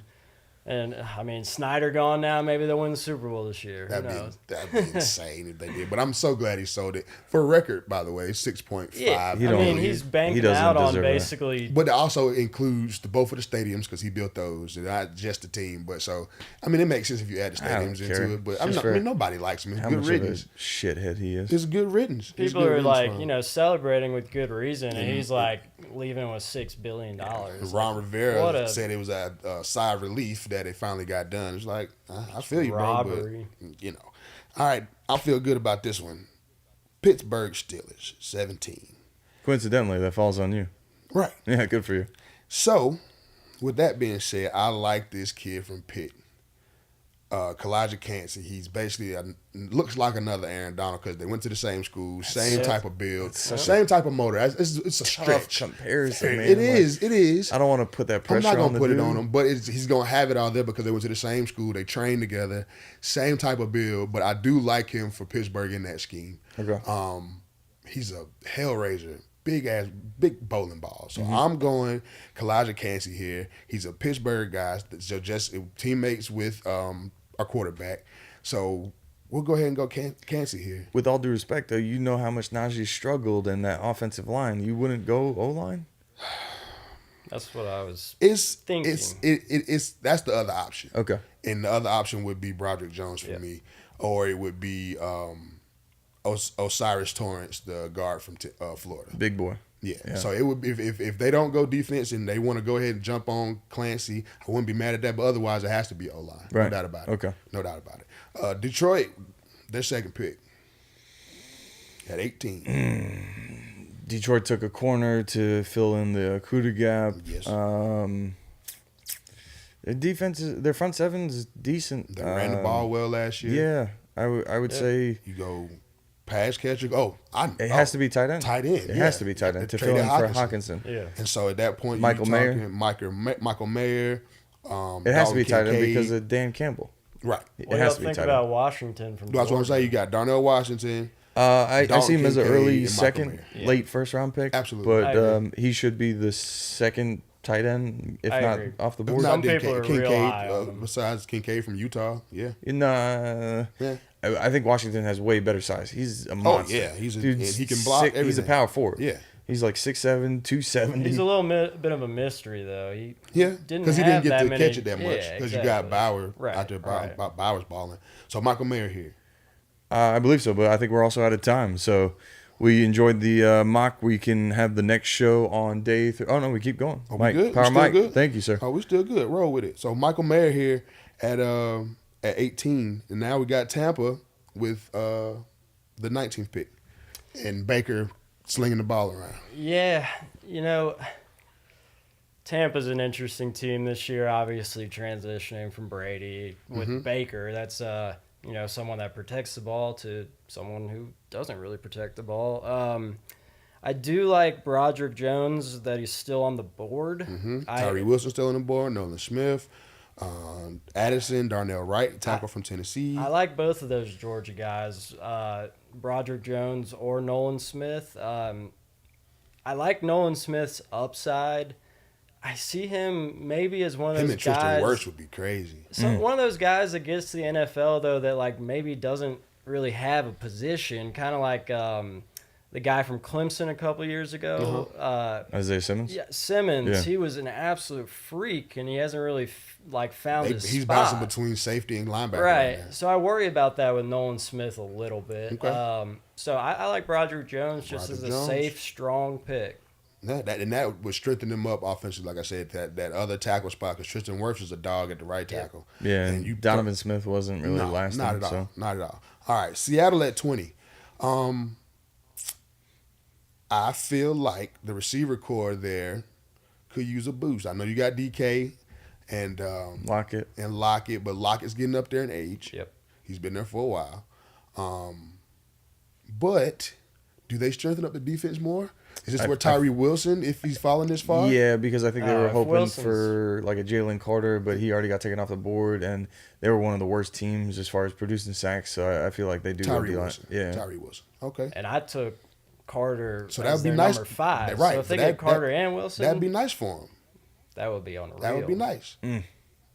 Snyder gone now. Maybe they'll win the Super Bowl this year. Who knows? That'd be insane if they did. But I'm so glad he sold it. For a record, by the way, 6.5. Yeah, he's banking out on basically. But it also includes both of the stadiums, because he built those, and not just the team. But so, I mean, it makes sense if you add the stadiums into it. But I mean, nobody likes him. It's good riddance. Shithead he is. It's good riddance. People are like, celebrating with good reason, and he's like leaving with $6 billion. Ron Rivera said it was a sigh of relief that it finally got done. It's like, I feel you, robbery. Bro, but, All right, I feel good about this one. Pittsburgh Steelers, 17. Coincidentally, that falls on you. Right. Yeah, good for you. So, with that being said, I like this kid from Pitt. Kalijah Kancey. He's basically looks like another Aaron Donald, because they went to the same school, same type of build, same type of motor. It's a stretch comparison, man. It is. I don't want to put that pressure on I'm not going to put dude. it on him, but he's going to have it all there because they went to the same school, they trained together, same type of build. But I do like him for Pittsburgh in that scheme. Okay. He's a hellraiser. Big bowling ball. So I'm going Kalijah Kancey here. He's a Pittsburgh guy, so just teammates with our quarterback. So we'll go ahead and go Kancey here. With all due respect, though, you know how much Najee struggled in that offensive line. You wouldn't go O-line? That's what I was thinking. That's the other option. Okay. And the other option would be Broderick Jones for me, or it would be Osiris Torrance, the guard from Florida. Big boy. Yeah. So it would be, if they don't go defense and they want to go ahead and jump on Clancy, I wouldn't be mad at that. But otherwise, it has to be O-line. Right. No doubt about it. Okay. No doubt about it. Detroit, their second pick at 18. Detroit took a corner to fill in the Okudah gap. Yes. Their defense, their front seven is decent. They ran the ball well last year. Yeah, I would say you go pass catcher. It has to be tight end. Tight end. It has to be tight end to fill in for Hawkinson. Yeah. And so at that point, Michael Mayer. Michael Mayer. It has to be tight end because of Dan Campbell. Right. What do you think about Washington from That's what I'm saying. You got Darnell Washington. I see him as an early second, Late first round pick. Absolutely. But he should be the second tight end, if not off the board. Some people are real high on him. Besides Kincaid from Utah, yeah. I think Washington has way better size. He's a monster. Oh, yeah. He can block everything. He's a power forward. Yeah. He's like 6'7", 270. He's a little bit of a mystery, though. Because he didn't get to catch it that much. Yeah, because you got Bauer out there. Right. Bauer's balling. So Michael Mayer here. I believe so, but I think we're also out of time. So we enjoyed the mock. We can have the next show on day 3. Oh, no, we keep going. Oh, Mike, good? Power Mike. Good? Thank you, sir. Oh, we're still good. Roll with it. So Michael Mayer here at 18. And now we got Tampa with the 19th pick. And Baker slinging the ball around. Yeah, Tampa's an interesting team this year, obviously transitioning from Brady with Baker. That's someone that protects the ball to someone who doesn't really protect the ball. I do like Broderick Jones that he's still on the board. Tyree Wilson still on the board. Nolan Smith, Addison, Darnell Wright, tackle from Tennessee. I like both of those Georgia guys, Broderick Jones or Nolan Smith. I like Nolan Smith's upside. I see him maybe as one of those guys. Him and Tristan Wirfs would be crazy. One of those guys that gets to the NFL, though, that like maybe doesn't really have a position, kind of like the guy from Clemson a couple years ago. Isaiah Simmons? Yeah, Simmons. Yeah. He was an absolute freak, and he hasn't really found his He's spot. bouncing between safety and linebacker. Right. So I worry about that with Nolan Smith a little bit. Okay. So I like Broderick Jones just Broderick as a Jones. safe, strong pick. That would strengthen them up offensively, like I said, that other tackle spot, because Tristan Wirfs is a dog at the right tackle. Yeah, and Donovan Smith wasn't really lasting. Not at all. So. Not at all. All right, Seattle at 20. I feel like the receiver core there could use a boost. I know you got DK and Lockett, but Lockett's getting up there in age. Yep. He's been there for a while. But do they strengthen up the defense more? Is this where Tyree Wilson, if he's falling this far? Yeah, because I think they were hoping Wilson's... for like a Jalen Carter, but he already got taken off the board, and they were one of the worst teams as far as producing sacks. So I feel like they do. Tyree Wilson. Yeah, Tyree Wilson. Okay. And I took Carter so that would as be their nice. number 5. Right. So if they get Carter and Wilson, that'd be nice for him. That would be unreal. That would be nice.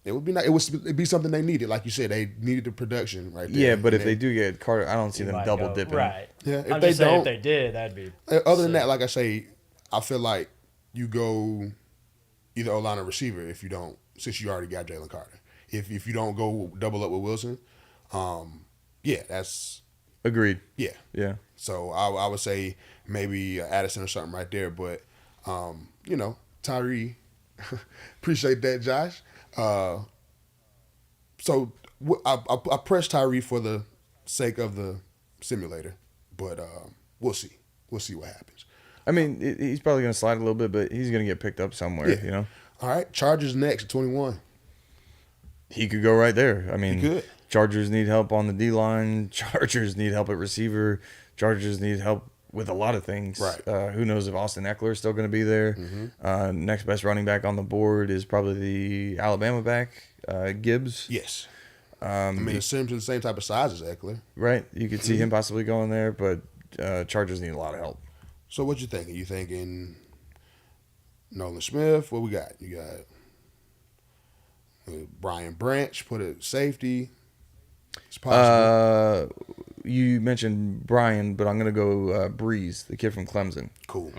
It would be nice. It'd be something they needed. Like you said, they needed the production right there. Yeah, but if they do get Carter, I don't see them double dipping. Right. Yeah, I'm just saying if they did, that'd be. Other than that, like I say, I feel like you go either O-line or receiver if you don't, since you already got Jalen Carter. If you don't go double up with Wilson, yeah, that's agreed. Yeah, yeah. So I would say maybe Addison or something right there, but Tyree, appreciate that, Josh. So I pressed Tyree for the sake of the simulator, but we'll see. We'll see what happens. I mean, he's probably going to slide a little bit, but he's going to get picked up somewhere, All right, Chargers next at 21. He could go right there. I mean, he could. Chargers need help on the D-line. Chargers need help at receiver. Chargers need help with a lot of things. Right. Who knows if Austin Eckler is still going to be there. Mm-hmm. Next best running back on the board is probably the Alabama back, Gibbs. Yes. I mean, it's the same type of size as Eckler. Right. You could see him possibly going there, but Chargers need a lot of help. So what you thinking? You thinking Nolan Smith? What we got? You got Brian Branch, put it safety. It's possible. You mentioned Brian, but I'm going to go Breeze, the kid from Clemson. Cool.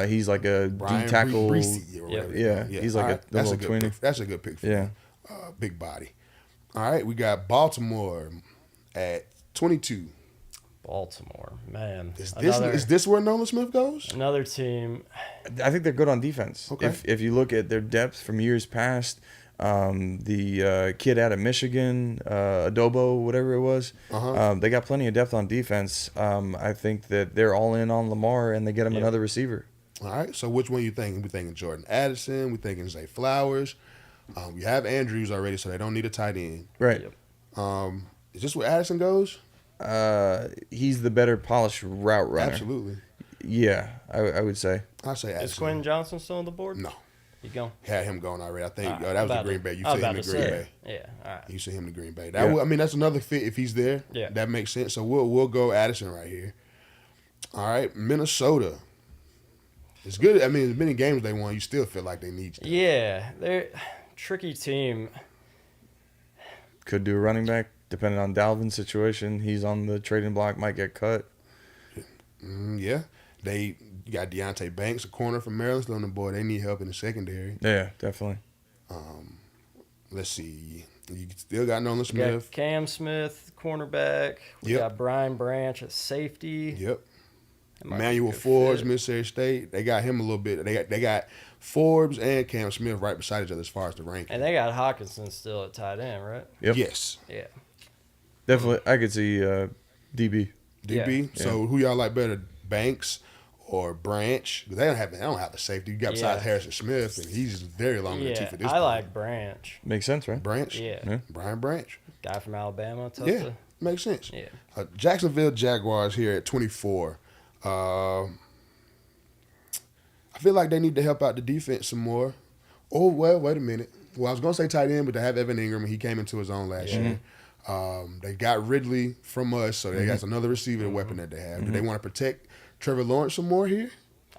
He's like a Brian D tackle. Yeah, he's like a little tweener. That's a good pick for yeah. Big body. All right, we got Baltimore at 22. Baltimore, man. Is this where Nolan Smith goes? Another team. I think they're good on defense. Okay. If you look at their depth from years past, the kid out of Michigan, Adobo, whatever it was, they got plenty of depth on defense. I think that they're all in on Lamar, and they get him another receiver. All right, so which one you thinking? We thinking Jordan Addison. We thinking Zay Flowers. We have Andrews already, so they don't need a tight end. Right. Is this where Addison goes? He's the better polished route runner. Absolutely. Yeah, I would say. I say Addison. Is Quentin Johnson still on the board? No. You going? Had him going already. I think that was the Green Bay. You see him in Green Bay. Yeah, all right. You see him in Green Bay. That's another fit if he's there. Yeah. That makes sense. So we'll go Addison right here. All right, Minnesota. It's good. I mean, as many games they won, you still feel like they need you. Yeah, they're a tricky team. Could do a running back, depending on Dalvin's situation. He's on the trading block, might get cut. Yeah. You got Deontay Banks, a corner from Maryland, still on the board. They need help in the secondary. Yeah, definitely. let's see. You still got Nolan Smith. Got Cam Smith, cornerback. We got Brian Branch at safety. Yep. Emmanuel Forbes, Mississippi State. They got him a little bit. They got Forbes and Cam Smith right beside each other as far as the ranking. And they got Hawkinson still at tight end, right? Yep. Yes. Yeah. Definitely, I could see DB. DB. Yeah. So who y'all like better, Banks or Branch? They don't have the safety. You got besides Harrison Smith, and he's very long in the tooth at this point. I like Branch. Makes sense, right? Branch. Yeah. Brian Branch. Guy from Alabama. Makes sense. Yeah. Jacksonville Jaguars here at 24. I feel like they need to help out the defense some more. Oh, well, wait a minute. Well, I was going to say tight end, but they have Evan Ingram, and he came into his own last year. They got Ridley from us, so they got another receiver weapon that they have. Do they want to protect Trevor Lawrence some more here?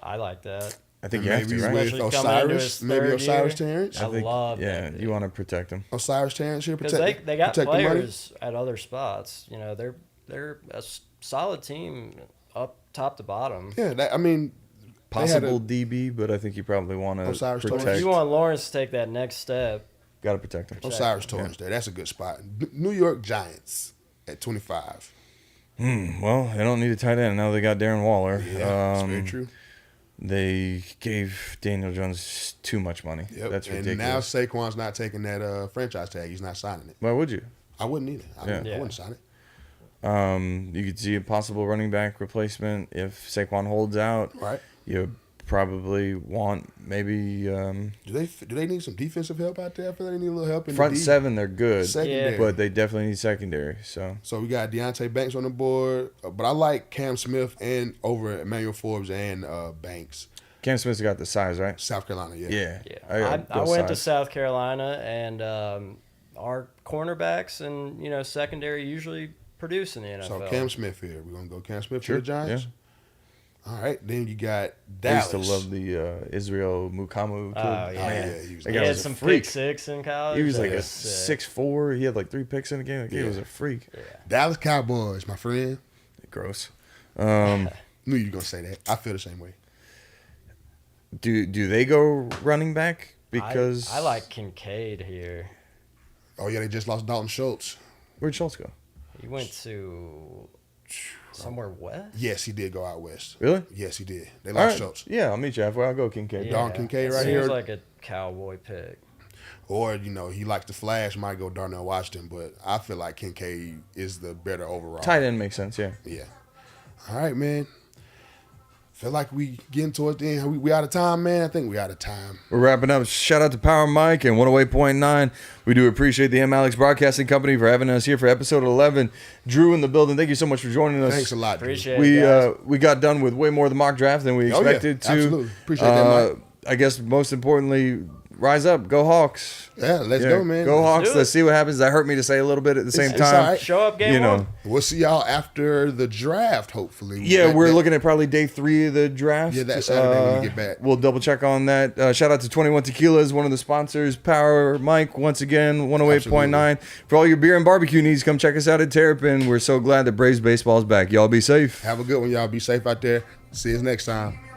I like that. I think you have to, right? With Osiris, maybe Osiris Terrence. I love that. Yeah, you want to protect him. Osiris Terrence here, because they got players at other spots. You know, they're a solid team up top to bottom. Yeah, possible DB, but I think you probably want to protect. If you want Lawrence to take that next step, got to protect him. Osiris Torrance there. That's a good spot. New York Giants at 25. Well, they don't need a tight end. Now they got Darren Waller. Yeah, that's very true. They gave Daniel Jones too much money. Yep. That's ridiculous. And now Saquon's not taking that franchise tag. He's not signing it. Why would you? I wouldn't either. I wouldn't sign it. You could see a possible running back replacement if Saquon holds out. Right. You probably want maybe. Do they need some defensive help out there? I feel like they need a little help in front the seven. They're good, secondary. but they definitely need secondary. So we got Deonte Banks on the board, but I like Cam Smith and over Emmanuel Forbes and Banks. Cam Smith's got the size, right? South Carolina, yeah. I went to South Carolina, and our cornerbacks and secondary usually produce in the NFL. So Cam Smith here. We're gonna go Cam Smith for the Giants. Yeah. All right, then you got Dallas. I used to love the Israel Mukamu kid. Oh, yeah. He had some pick six in college. He was like a 6'4". He had like 3 picks in the game. He was a freak. Yeah. Dallas Cowboys, my friend. Gross. Knew you were going to say that. I feel the same way. Do they go running back? Because I like Kincaid here. Oh, yeah, they just lost Dalton Schultz. Where'd Schultz go? He went to somewhere west? Yes, he did go out west. Really? Yes, he did. They lost Schultz. Yeah, I'll meet you halfway. I'll go Kincaid. Yeah. Dalton Kincaid right here. Seems like a Cowboy pick. Or, he likes to flash, might go Darnell Washington, but I feel like Kincaid is the better overall. Tight end makes sense, yeah. Yeah. All right, man. Feel like we getting towards the end. We out of time, man. I think we out of time. We're wrapping up. Shout out to Power Mike and 108.9. We do appreciate the M. Alex Broadcasting Company for having us here for episode 11. Drew in the building. Thank you so much for joining us. Thanks a lot, Drew. Appreciate it, we got done with way more of the mock draft than we expected to. Absolutely. Appreciate that, Mike. I guess most importantly, rise up. Go Hawks. Yeah, let's go, man. Go Hawks. Let's see what happens. That hurt me to say a little bit at the same time. Right. Show up game one. We'll see y'all after the draft, hopefully. Yeah, we're looking at probably day 3 of the draft. Yeah, that Saturday when we get back. We'll double check on that. Shout out to 21 Tequilas, one of the sponsors. Power Mike, once again, 108.9. For all your beer and barbecue needs, come check us out at Terrapin. We're so glad that Braves baseball is back. Y'all be safe. Have a good one, y'all. Be safe out there. See us next time.